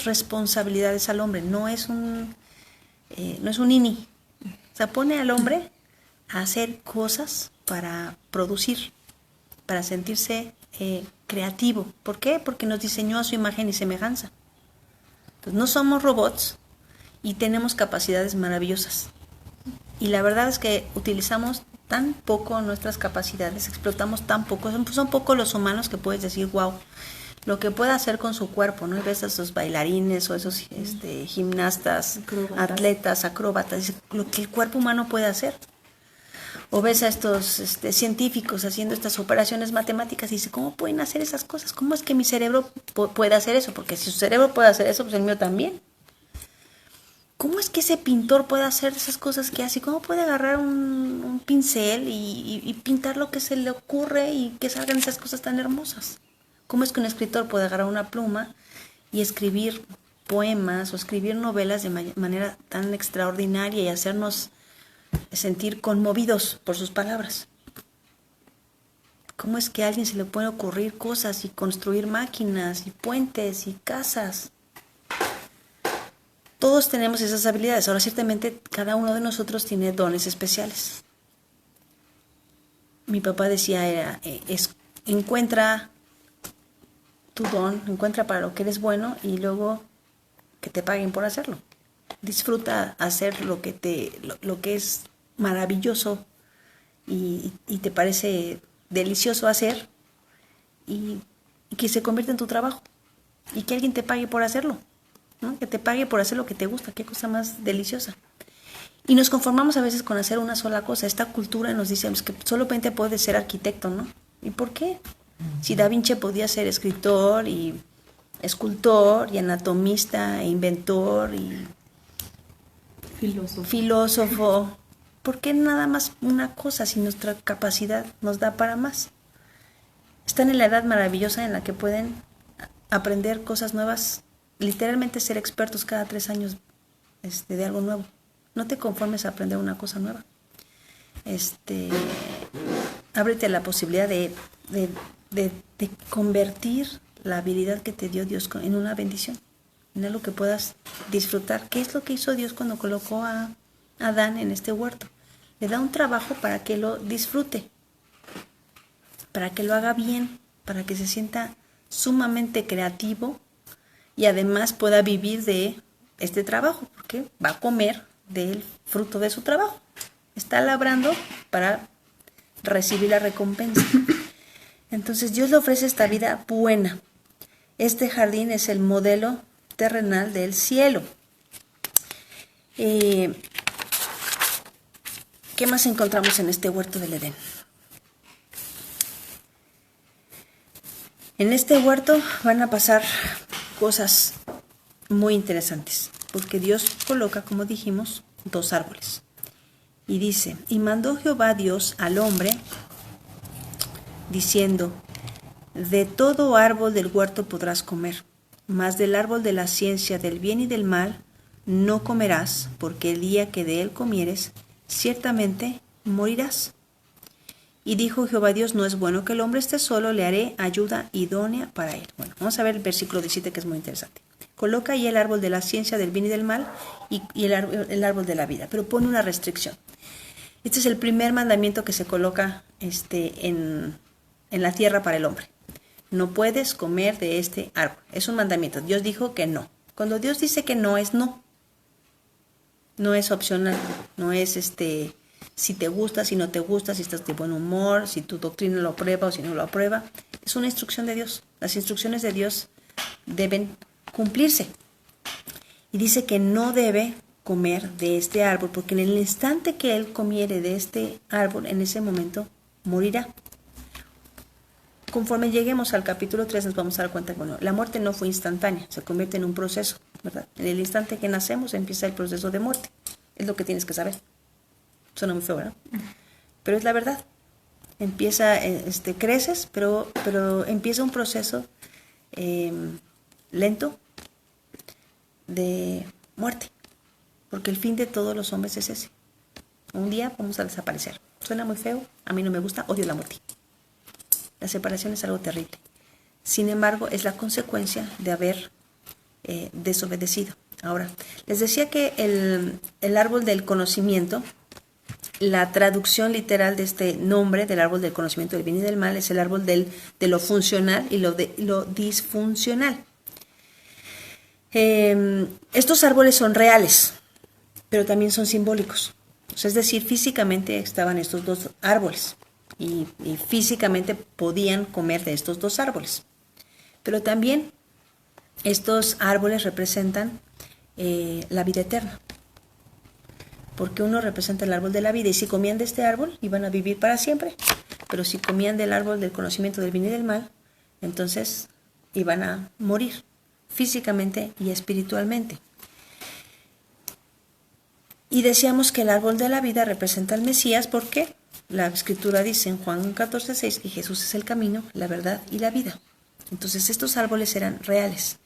responsabilidades al hombre. No es un nini. O sea, pone al hombre a hacer cosas para producir, para sentirse creativo. ¿Por qué? Porque nos diseñó a su imagen y semejanza. Entonces, no somos robots y tenemos capacidades maravillosas. Y la verdad es que utilizamos tan poco nuestras capacidades, explotamos tan poco. Son pocos los humanos que puedes decir, wow, lo que puede hacer con su cuerpo, ¿no? Y ves a esos bailarines o esos gimnastas, atletas, acróbatas, lo que el cuerpo humano puede hacer. O ves a estos científicos haciendo estas operaciones matemáticas y dices, ¿cómo pueden hacer esas cosas? ¿Cómo es que mi cerebro puede hacer eso? Porque si su cerebro puede hacer eso, pues el mío también. ¿Cómo es que ese pintor puede hacer esas cosas que hace? ¿Cómo puede agarrar un pincel y pintar lo que se le ocurre y que salgan esas cosas tan hermosas? ¿Cómo es que un escritor puede agarrar una pluma y escribir poemas o escribir novelas de manera tan extraordinaria y hacernos sentir conmovidos por sus palabras? ¿Cómo es que a alguien se le puede ocurrir cosas y construir máquinas y puentes y casas? Todos tenemos esas habilidades. Ahora, ciertamente, cada uno de nosotros tiene dones especiales. Mi papá decía, encuentra tu don, encuentra para lo que eres bueno y luego que te paguen por hacerlo. Disfruta hacer lo que es maravilloso y te parece delicioso hacer y que se convierta en tu trabajo y que alguien te pague por hacerlo, ¿no? Que te pague por hacer lo que te gusta. Qué cosa más deliciosa. Y nos conformamos a veces con hacer una sola cosa. Esta cultura nos dice que solamente puedes ser arquitecto, ¿no? ¿Y por qué? Si Da Vinci podía ser escritor y escultor y anatomista e inventor y filósofo, ¿por qué nada más una cosa si nuestra capacidad nos da para más? Están en la edad maravillosa en la que pueden aprender cosas nuevas, literalmente ser expertos cada 3 años de algo nuevo. No te conformes a aprender una cosa nueva. Ábrete a la posibilidad de convertir la habilidad que te dio Dios en una bendición, en algo que puedas disfrutar. ¿Qué es lo que hizo Dios cuando colocó a Adán en este huerto? Le da un trabajo para que lo disfrute, para que lo haga bien, para que se sienta sumamente creativo y además pueda vivir de este trabajo, porque va a comer del fruto de su trabajo. Está labrando para recibir la recompensa. Entonces Dios le ofrece esta vida buena. Este jardín es el modelo terrenal del cielo. ¿Qué más encontramos en este huerto del Edén? En este huerto van a pasar cosas muy interesantes, porque Dios coloca, como dijimos, 2 árboles. Y dice, y mandó Jehová Dios al hombre, diciendo, de todo árbol del huerto podrás comer, mas del árbol de la ciencia del bien y del mal no comerás, porque el día que de él comieres, ciertamente morirás. Y dijo Jehová Dios, no es bueno que el hombre esté solo, le haré ayuda idónea para él. Bueno, vamos a ver el versículo 17, que es muy interesante. Coloca ahí el árbol de la ciencia del bien y del mal y el árbol de la vida, pero pone una restricción. Este es el primer mandamiento que se coloca en la tierra para el hombre. No puedes comer de este árbol. Es un mandamiento. Dios dijo que no. Cuando Dios dice que no, es no. No es opcional. No es si te gusta, si no te gusta, si estás de buen humor, si tu doctrina lo aprueba o si no lo aprueba. Es una instrucción de Dios. Las instrucciones de Dios deben cumplirse. Y dice que no debe comer de este árbol, porque en el instante que él comiere de este árbol, en ese momento morirá. Conforme lleguemos al capítulo 3 nos vamos a dar cuenta que la muerte no fue instantánea, se convierte en un proceso, ¿verdad? En el instante que nacemos empieza el proceso de muerte. Es lo que tienes que saber. Suena muy feo, ¿verdad? Pero es la verdad. Empieza, creces, pero empieza un proceso lento de muerte. Porque el fin de todos los hombres es ese. Un día vamos a desaparecer. Suena muy feo, a mí no me gusta, odio la muerte. La separación es algo terrible. Sin embargo, es la consecuencia de haber desobedecido. Ahora, les decía que el árbol del conocimiento, la traducción literal de este nombre del árbol del conocimiento del bien y del mal es el árbol de lo funcional y lo disfuncional. Estos árboles son reales, pero también son simbólicos. O sea, es decir, físicamente estaban estos 2 árboles y físicamente podían comer de estos 2 árboles. Pero también estos árboles representan la vida eterna. Porque uno representa el árbol de la vida y si comían de este árbol iban a vivir para siempre. Pero si comían del árbol del conocimiento del bien y del mal, entonces iban a morir físicamente y espiritualmente. Y decíamos que el árbol de la vida representa al Mesías porque la Escritura dice en Juan 14:6 que Jesús es el camino, la verdad y la vida. Entonces estos árboles eran reales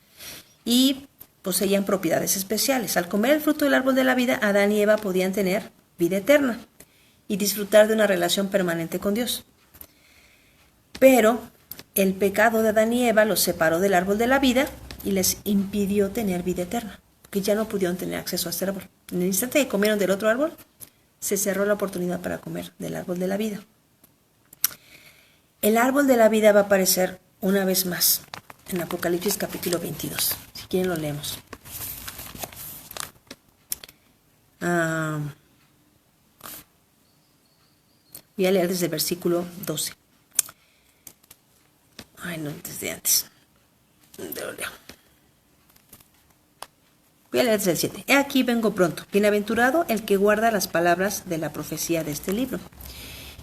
y poseían propiedades especiales. Al comer el fruto del árbol de la vida, Adán y Eva podían tener vida eterna y disfrutar de una relación permanente con Dios. Pero el pecado de Adán y Eva los separó del árbol de la vida y les impidió tener vida eterna, porque ya no pudieron tener acceso a este árbol. En el instante que comieron del otro árbol, se cerró la oportunidad para comer del árbol de la vida. El árbol de la vida va a aparecer una vez más en Apocalipsis capítulo 22. Si quieren lo leemos. Voy a leer desde el versículo 12. Ay, no, desde antes. Lo leo. Voy a leer desde el 7. He aquí vengo pronto. Bienaventurado el que guarda las palabras de la profecía de este libro.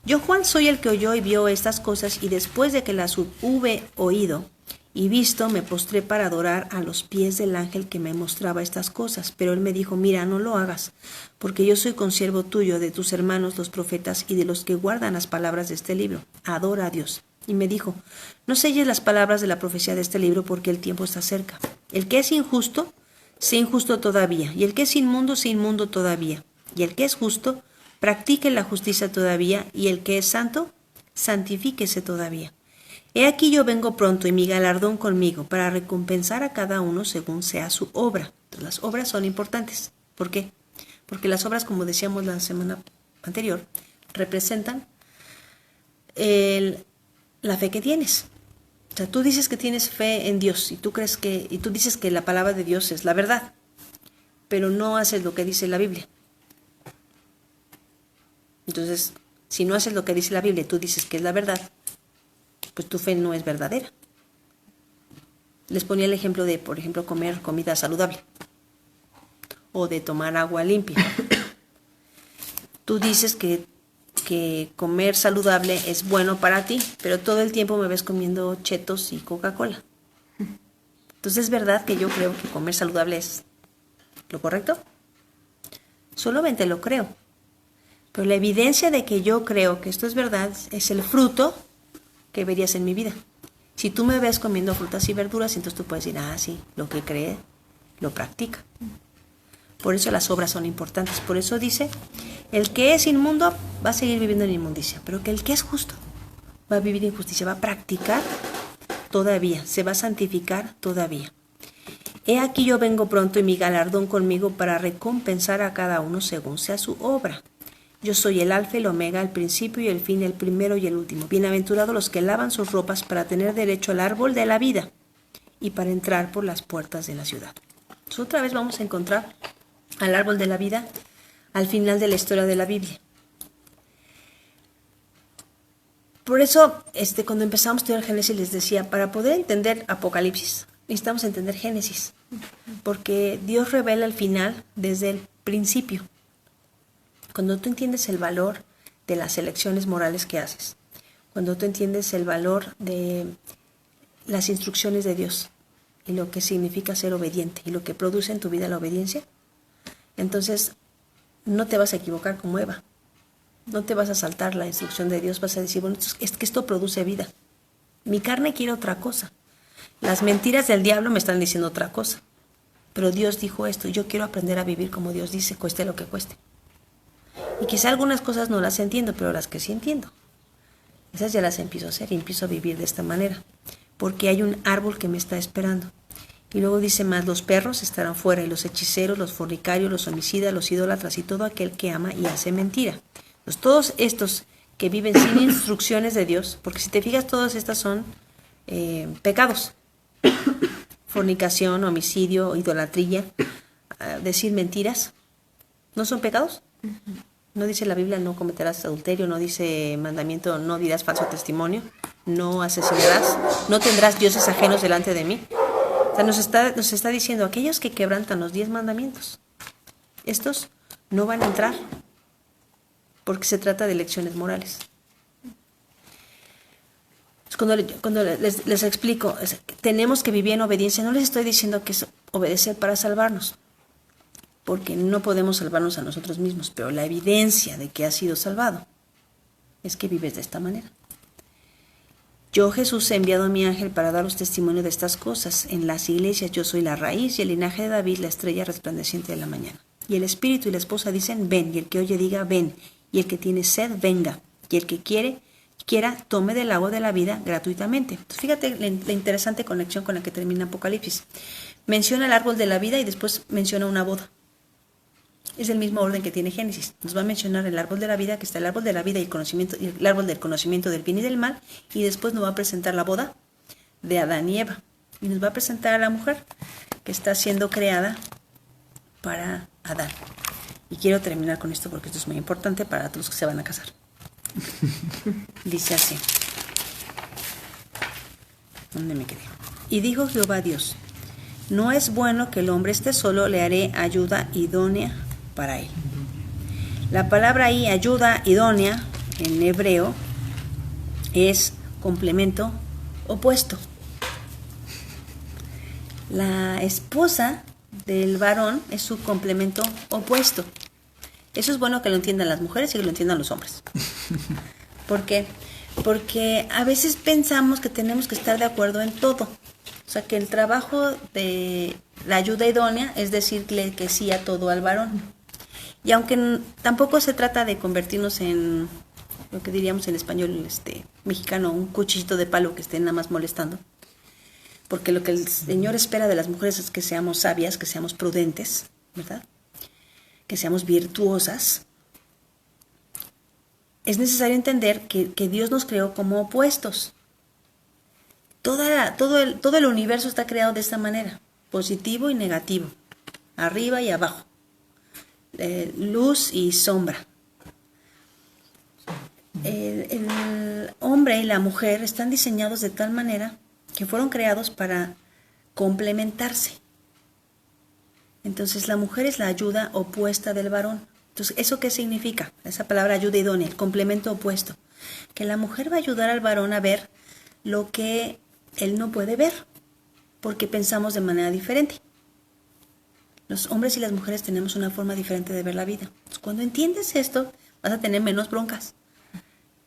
Yo, Juan, soy el que oyó y vio estas cosas, y después de que las hube oído y visto, me postré para adorar a los pies del ángel que me mostraba estas cosas. Pero él me dijo, mira, no lo hagas, porque yo soy consiervo tuyo, de tus hermanos los profetas, y de los que guardan las palabras de este libro. Adora a Dios. Y me dijo, no selles las palabras de la profecía de este libro, porque el tiempo está cerca. El que es injusto, sea injusto todavía, y el que es inmundo, sea inmundo todavía, y el que es justo, practique la justicia todavía, y el que es santo, santifíquese todavía. He aquí yo vengo pronto, y mi galardón conmigo, para recompensar a cada uno según sea su obra. Entonces, las obras son importantes. ¿Por qué? Porque las obras, como decíamos la semana anterior, representan la fe que tienes. O sea, tú dices que tienes fe en Dios y tú dices que la palabra de Dios es la verdad. pero no haces lo que dice la Biblia. Entonces, si no haces lo que dice la Biblia y tú dices que es la verdad, pues tu fe no es verdadera. Les ponía el ejemplo de, por ejemplo, comer comida saludable o de tomar agua limpia. Tú dices que comer saludable es bueno para ti, pero todo el tiempo me ves comiendo Chetos y Coca-Cola. Entonces, ¿es verdad que yo creo que comer saludable es lo correcto? Solamente lo creo. Pero la evidencia de que yo creo que esto es verdad es el fruto que verías en mi vida. Si tú me ves comiendo frutas y verduras, entonces tú puedes decir, sí, lo que cree, lo practica. Por eso las obras son importantes. Por eso dice, el que es inmundo va a seguir viviendo en inmundicia, pero que el que es justo va a vivir en justicia, va a practicar todavía, se va a santificar todavía. He aquí yo vengo pronto y mi galardón conmigo para recompensar a cada uno según sea su obra. Yo soy el alfa y el omega, el principio y el fin, el primero y el último. Bienaventurados los que lavan sus ropas para tener derecho al árbol de la vida y para entrar por las puertas de la ciudad. Entonces, otra vez vamos a encontrar al árbol de la vida al final de la historia de la Biblia. Por eso, cuando empezamos a estudiar Génesis, les decía, para poder entender Apocalipsis, necesitamos entender Génesis, porque Dios revela el final desde el principio. Cuando tú entiendes el valor de las elecciones morales que haces, cuando tú entiendes el valor de las instrucciones de Dios y lo que significa ser obediente y lo que produce en tu vida la obediencia, entonces no te vas a equivocar como Eva. No te vas a saltar la instrucción de Dios, vas a decir, bueno, es que esto produce vida. Mi carne quiere otra cosa. Las mentiras del diablo me están diciendo otra cosa. Pero Dios dijo esto, yo quiero aprender a vivir como Dios dice, cueste lo que cueste. Y quizá algunas cosas no las entiendo, pero las que sí entiendo, esas ya las empiezo a hacer y empiezo a vivir de esta manera. Porque hay un árbol que me está esperando. Y luego dice más, los perros estarán fuera, y los hechiceros, los fornicarios, los homicidas, los idólatras y todo aquel que ama y hace mentira. Entonces, todos estos que viven sin instrucciones de Dios, porque si te fijas, todas estas son pecados. Fornicación, homicidio, idolatría, decir mentiras, ¿no son pecados? No dice la Biblia, no cometerás adulterio, no dice mandamiento, no dirás falso testimonio, no asesinarás, no tendrás dioses ajenos delante de mí. O sea, nos está diciendo, aquellos que quebrantan los 10 mandamientos, estos no van a entrar, porque se trata de lecciones morales. Cuando les explico, tenemos que vivir en obediencia, no les estoy diciendo que es obedecer para salvarnos, porque no podemos salvarnos a nosotros mismos, pero la evidencia de que has sido salvado es que vives de esta manera. Yo, Jesús, he enviado a mi ángel para daros testimonio de estas cosas. En las iglesias yo soy la raíz y el linaje de David, la estrella resplandeciente de la mañana. Y el espíritu y la esposa dicen, ven, y el que oye diga, ven, y el que tiene sed, venga, y el que quiera, tome del agua de la vida gratuitamente. Entonces, fíjate la interesante conexión con la que termina Apocalipsis. Menciona el árbol de la vida y después menciona una boda. Es el mismo orden que tiene Génesis. Nos va a mencionar el árbol de la vida, que está el árbol de la vida y el árbol del conocimiento del bien y del mal, y después nos va a presentar la boda de Adán y Eva. Y nos va a presentar a la mujer que está siendo creada para Adán. Y quiero terminar con esto porque esto es muy importante para todos los que se van a casar. Dice así. ¿Dónde me quedé? Y dijo Jehová a Dios, no es bueno que el hombre esté solo, le haré ayuda idónea para él. La palabra ahí, ayuda idónea, en hebreo, es complemento opuesto. La esposa del varón es su complemento opuesto. Eso es bueno que lo entiendan las mujeres y que lo entiendan los hombres. ¿Por qué? Porque a veces pensamos que tenemos que estar de acuerdo en todo. O sea, que el trabajo de la ayuda idónea es decirle que sí a todo al varón. Y aunque tampoco se trata de convertirnos en lo que diríamos en español mexicano, un cuchillito de palo que esté nada más molestando. Porque lo que el Señor espera de las mujeres es que seamos sabias, que seamos prudentes, ¿verdad? Que seamos virtuosas. Es necesario entender que Dios nos creó como opuestos. Todo el universo está creado de esta manera, positivo y negativo. arriba y abajo, luz y sombra. El hombre y la mujer están diseñados de tal manera que fueron creados para complementarse. Entonces la mujer es la ayuda opuesta del varón. Entonces, ¿eso qué significa? Esa palabra ayuda idónea, el complemento opuesto. Que la mujer va a ayudar al varón a ver lo que él no puede ver, porque pensamos de manera diferente. Los hombres y las mujeres tenemos una forma diferente de ver la vida. Entonces, cuando entiendes esto, vas a tener menos broncas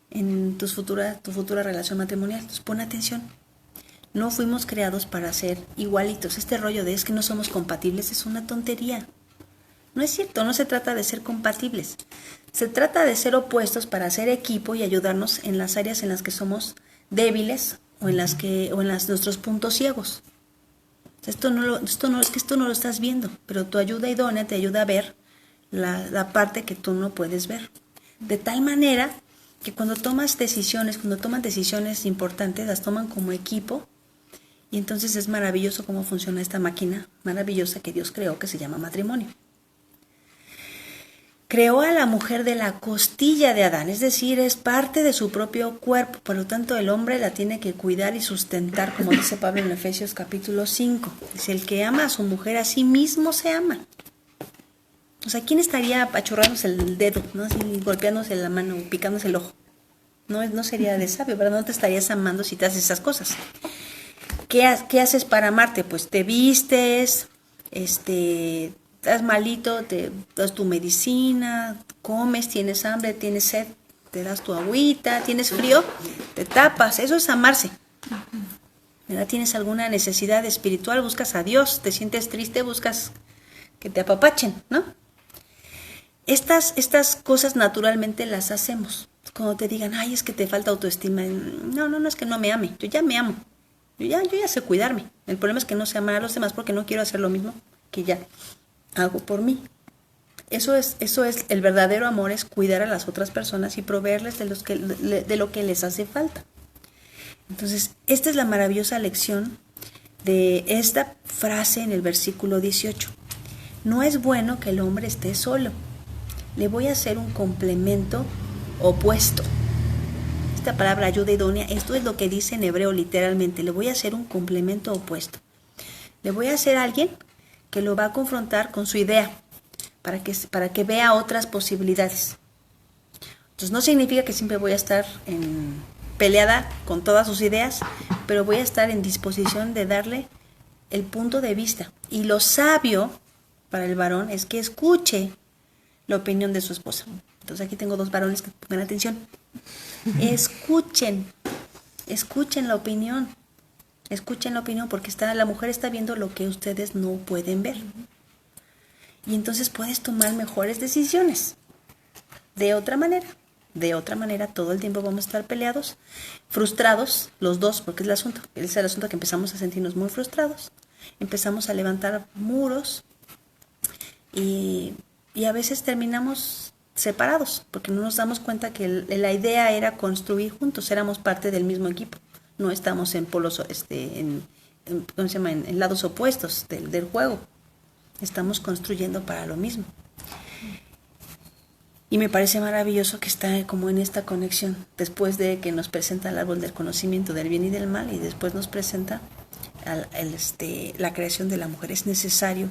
en tu futura relación matrimonial. Entonces, pon atención. No fuimos creados para ser igualitos. Este rollo de es que no somos compatibles es una tontería. No es cierto, no se trata de ser compatibles. Se trata de ser opuestos para hacer equipo y ayudarnos en las áreas en las que somos débiles o en nuestros puntos ciegos. Esto no lo estás viendo, pero tu ayuda idónea te ayuda a ver la parte que tú no puedes ver. De tal manera que cuando toman decisiones importantes, las toman como equipo, y entonces es maravilloso cómo funciona esta máquina maravillosa que Dios creó, que se llama matrimonio. Creó a la mujer de la costilla de Adán, es decir, es parte de su propio cuerpo, por lo tanto el hombre la tiene que cuidar y sustentar, como dice Pablo en Efesios capítulo 5. Dice, el que ama a su mujer a sí mismo se ama. O sea, ¿quién estaría apachurrándose el dedo, ¿no? Así, golpeándose la mano, picándose el ojo? No sería de sabio, ¿verdad? No te estarías amando si te haces esas cosas. ¿Qué haces para amarte? Pues te vistes, estás malito, te das tu medicina, comes, tienes hambre, tienes sed, te das tu agüita, tienes frío, te tapas. Eso es amarse. ¿Verdad? Tienes alguna necesidad espiritual, buscas a Dios, te sientes triste, buscas que te apapachen, ¿no? Estas cosas naturalmente las hacemos. Cuando te digan, ay, es que te falta autoestima. No, es que no me ame. Yo ya me amo. Yo ya sé cuidarme. El problema es que no sé amar a los demás porque no quiero hacer lo mismo que ya hago por mí. Eso es el verdadero amor, es cuidar a las otras personas y proveerles de lo que les hace falta. Entonces, esta es la maravillosa lección de esta frase en el versículo 18. No es bueno que el hombre esté solo. Le voy a hacer un complemento opuesto. Esta palabra ayuda idónea, esto es lo que dice en hebreo literalmente. Le voy a hacer un complemento opuesto. Le voy a hacer a alguien que lo va a confrontar con su idea, para que vea otras posibilidades. Entonces no significa que siempre voy a estar peleada con todas sus ideas, pero voy a estar en disposición de darle el punto de vista. Y lo sabio para el varón es que escuche la opinión de su esposa. Entonces aquí tengo dos varones que pongan atención. Escuchen la opinión. Escuchen la opinión porque la mujer está viendo lo que ustedes no pueden ver. Y entonces puedes tomar mejores decisiones. De otra manera todo el tiempo vamos a estar peleados, frustrados, los dos, porque es el asunto que empezamos a sentirnos muy frustrados. Empezamos a levantar muros y a veces terminamos separados, porque no nos damos cuenta que la idea era construir juntos, éramos parte del mismo equipo, no estamos en polos, en lados opuestos del juego, estamos construyendo para lo mismo. Y me parece maravilloso que está como en esta conexión, después de que nos presenta el árbol del conocimiento del bien y del mal, y después nos presenta la creación de la mujer. Es necesario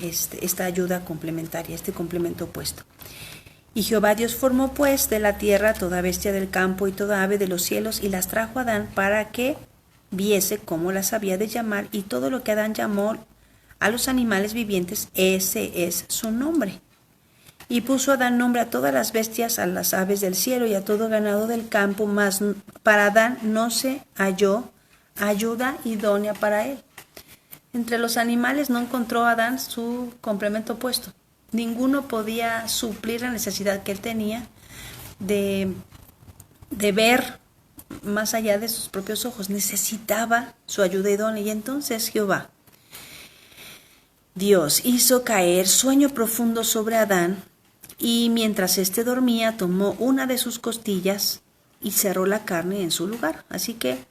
esta ayuda complementaria, este complemento opuesto. Y Jehová Dios formó pues de la tierra toda bestia del campo y toda ave de los cielos, y las trajo a Adán para que viese cómo las había de llamar, y todo lo que Adán llamó a los animales vivientes, ese es su nombre. Y puso Adán nombre a todas las bestias, a las aves del cielo y a todo ganado del campo, mas para Adán no se halló ayuda idónea para él. Entre los animales no encontró Adán su complemento opuesto. Ninguno podía suplir la necesidad que él tenía de ver más allá de sus propios ojos. Necesitaba su ayuda idónea. Y entonces Jehová, Dios, hizo caer sueño profundo sobre Adán, y mientras éste dormía, tomó una de sus costillas y cerró la carne en su lugar. Así que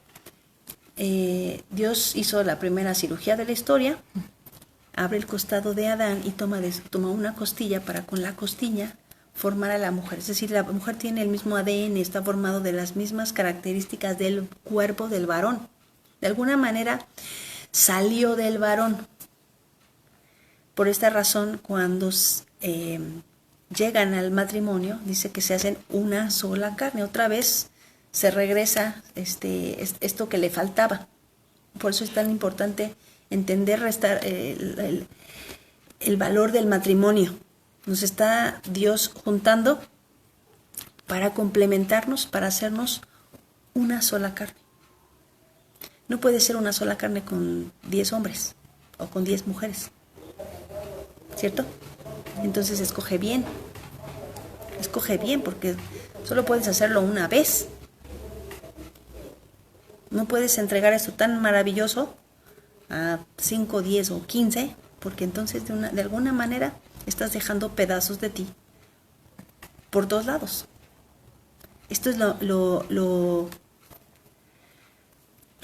Dios hizo la primera cirugía de la historia, abre el costado de Adán y toma una costilla para con la costilla formar a la mujer. Es decir, la mujer tiene el mismo ADN, está formado de las mismas características del cuerpo del varón. De alguna manera salió del varón. Por esta razón, cuando llegan al matrimonio, dice que se hacen una sola carne. Otra vez se regresa esto que le faltaba. Por eso es tan importante entender el valor del matrimonio. Nos está Dios juntando para complementarnos, para hacernos una sola carne. No puede ser una sola carne con 10 hombres o con 10 mujeres, ¿cierto? Entonces escoge bien porque solo puedes hacerlo una vez. No puedes entregar esto tan maravilloso a 5, 10 o 15, porque entonces de alguna manera estás dejando pedazos de ti por todos lados. Esto es lo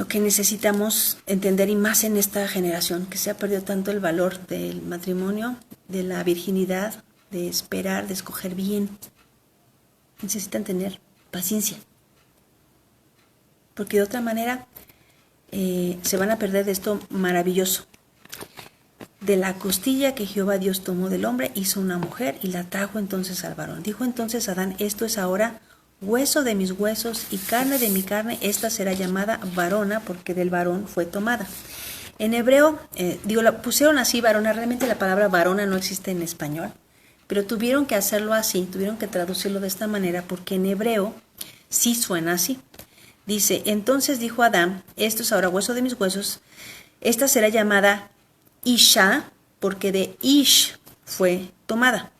que necesitamos entender, y más en esta generación, que se ha perdido tanto el valor del matrimonio, de la virginidad, de esperar, de escoger bien. Necesitan tener paciencia, porque de otra manera se van a perder de esto maravilloso. De la costilla que Jehová Dios tomó del hombre, hizo una mujer y la trajo entonces al varón. Dijo entonces Adán: esto es ahora hueso de mis huesos y carne de mi carne, esta será llamada varona, porque del varón fue tomada. En hebreo, la pusieron así, varona. Realmente la palabra varona no existe en español, pero tuvieron que hacerlo así, tuvieron que traducirlo de esta manera, porque en hebreo sí suena así. Dice: entonces dijo Adán: esto es ahora hueso de mis huesos, esta será llamada Isha, porque de Ish fue tomada.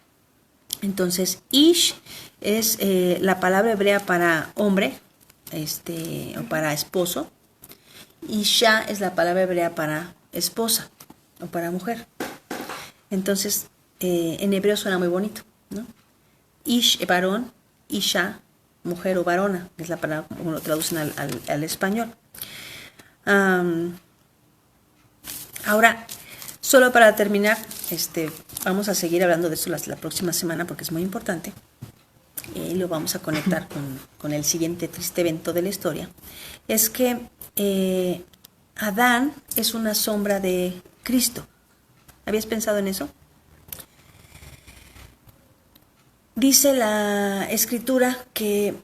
Entonces, Ish es la palabra hebrea para hombre, o para esposo. Isha es la palabra hebrea para esposa o para mujer. Entonces, en hebreo suena muy bonito, ¿no? Ish, varón; Isha, mujer o varona, es la palabra como lo traducen al español. Ahora, solo para terminar, vamos a seguir hablando de esto la próxima semana, porque es muy importante. Lo vamos a conectar con el siguiente triste evento de la historia. Es que Adán es una sombra de Cristo. ¿Habías pensado en eso? Dice la Escritura que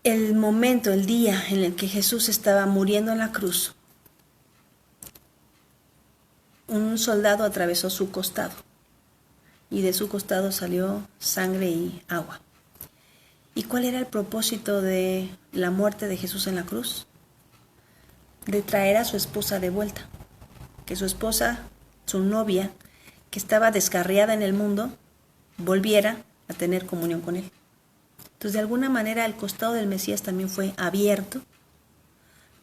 el momento, el día en el que Jesús estaba muriendo en la cruz, un soldado atravesó su costado y de su costado salió sangre y agua. ¿Y cuál era el propósito de la muerte de Jesús en la cruz? De traer a su esposa de vuelta. Que su esposa, su novia, que estaba descarriada en el mundo, volviera a tener comunión con él. Entonces, de alguna manera, el costado del Mesías también fue abierto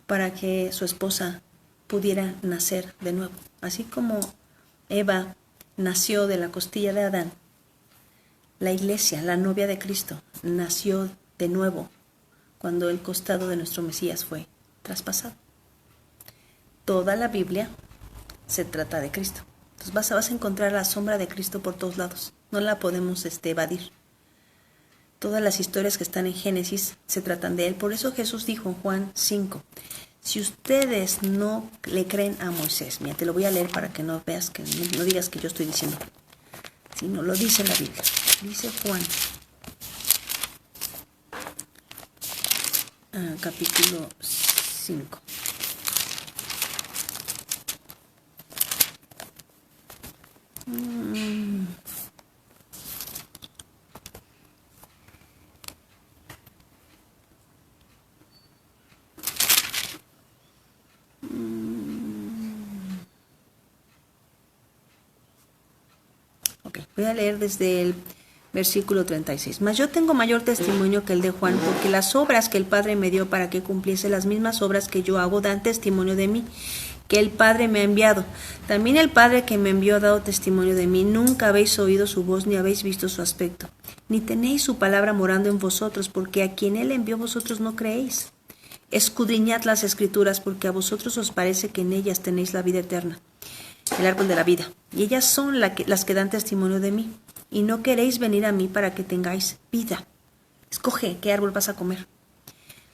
para que su esposa pudiera nacer de nuevo. Así como Eva nació de la costilla de Adán, la iglesia, la novia de Cristo, nació de nuevo cuando el costado de nuestro Mesías fue traspasado. Toda la Biblia se trata de Cristo. Entonces vas a encontrar la sombra de Cristo por todos lados. No la podemos evadir. Todas las historias que están en Génesis se tratan de él. Por eso Jesús dijo en Juan 5, si ustedes no le creen a Moisés, mira, te lo voy a leer para que no veas, que no digas que yo estoy diciendo, sino lo dice la Biblia. Dice Juan, capítulo 5. Voy a leer desde el versículo 36. Mas yo tengo mayor testimonio que el de Juan, porque las obras que el Padre me dio para que cumpliese las mismas obras que yo hago dan testimonio de mí, que el Padre me ha enviado. También el Padre que me envió ha dado testimonio de mí. Nunca habéis oído su voz ni habéis visto su aspecto, ni tenéis su palabra morando en vosotros, porque a quien él envió vosotros no creéis. Escudriñad las Escrituras, porque a vosotros os parece que en ellas tenéis la vida eterna. el árbol de la vida, y ellas son las que dan testimonio de mí, y no queréis venir a mí para que tengáis vida. Escoge qué árbol vas a comer.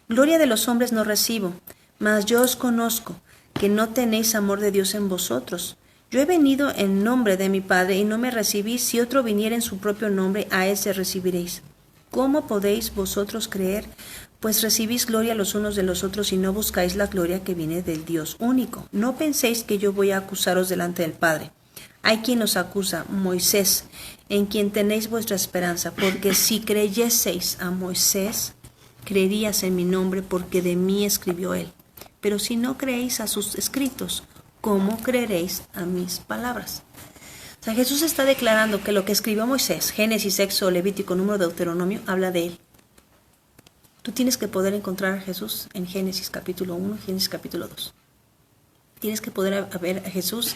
Gloria de los hombres no recibo, mas yo os conozco, que no tenéis amor de Dios en vosotros. Yo he venido en nombre de mi Padre, y no me recibís. Si otro viniera en su propio nombre, a ese recibiréis. ¿Cómo podéis vosotros creer? Pues recibís gloria los unos de los otros y no buscáis la gloria que viene del Dios único. No penséis que yo voy a acusaros delante del Padre. Hay quien os acusa, Moisés, en quien tenéis vuestra esperanza, porque si creyeseis a Moisés, creerías en mi nombre, porque de mí escribió él. Pero si no creéis a sus escritos, ¿cómo creeréis a mis palabras? O sea, Jesús está declarando que lo que escribió Moisés, Génesis, Éxodo, Levítico, Número, Deuteronomio, habla de él. Tú tienes que poder encontrar a Jesús en Génesis capítulo 1, Génesis capítulo 2. Tienes que poder ver a Jesús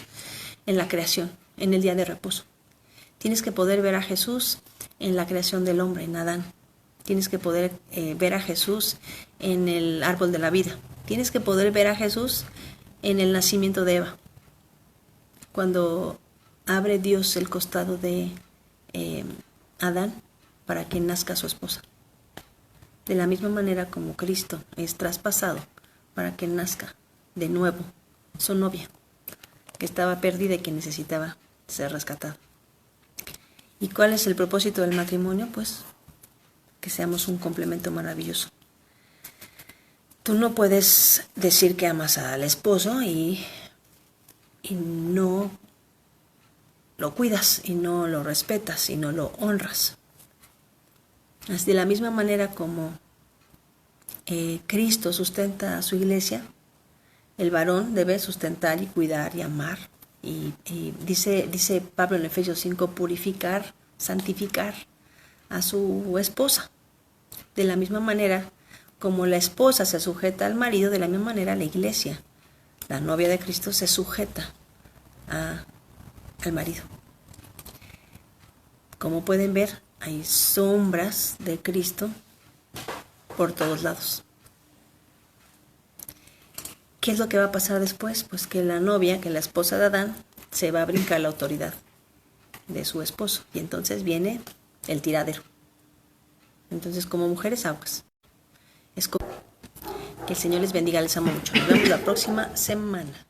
en la creación, en el día de reposo. Tienes que poder ver a Jesús en la creación del hombre, en Adán. Tienes que poder ver a Jesús en el árbol de la vida. Tienes que poder ver a Jesús en el nacimiento de Eva. Cuando abre Dios el costado de Adán para que nazca su esposa. De la misma manera como Cristo es traspasado para que nazca de nuevo su novia, que estaba perdida y que necesitaba ser rescatada. ¿Y cuál es el propósito del matrimonio? Pues que seamos un complemento maravilloso. Tú no puedes decir que amas al esposo y no lo cuidas, y no lo respetas, y no lo honras. Así, de la misma manera como Cristo sustenta a su iglesia, el varón debe sustentar y cuidar y amar. Y dice Pablo en Efesios 5, purificar, santificar a su esposa. De la misma manera como la esposa se sujeta al marido, de la misma manera la iglesia, la novia de Cristo, se sujeta al marido. Como pueden ver, hay sombras de Cristo por todos lados. ¿Qué es lo que va a pasar después? Pues que la novia, que la esposa de Adán, se va a brincar la autoridad de su esposo. Y entonces viene el tiradero. Entonces, como mujeres, aguas. Que el Señor les bendiga, les amo mucho. Nos vemos la próxima semana.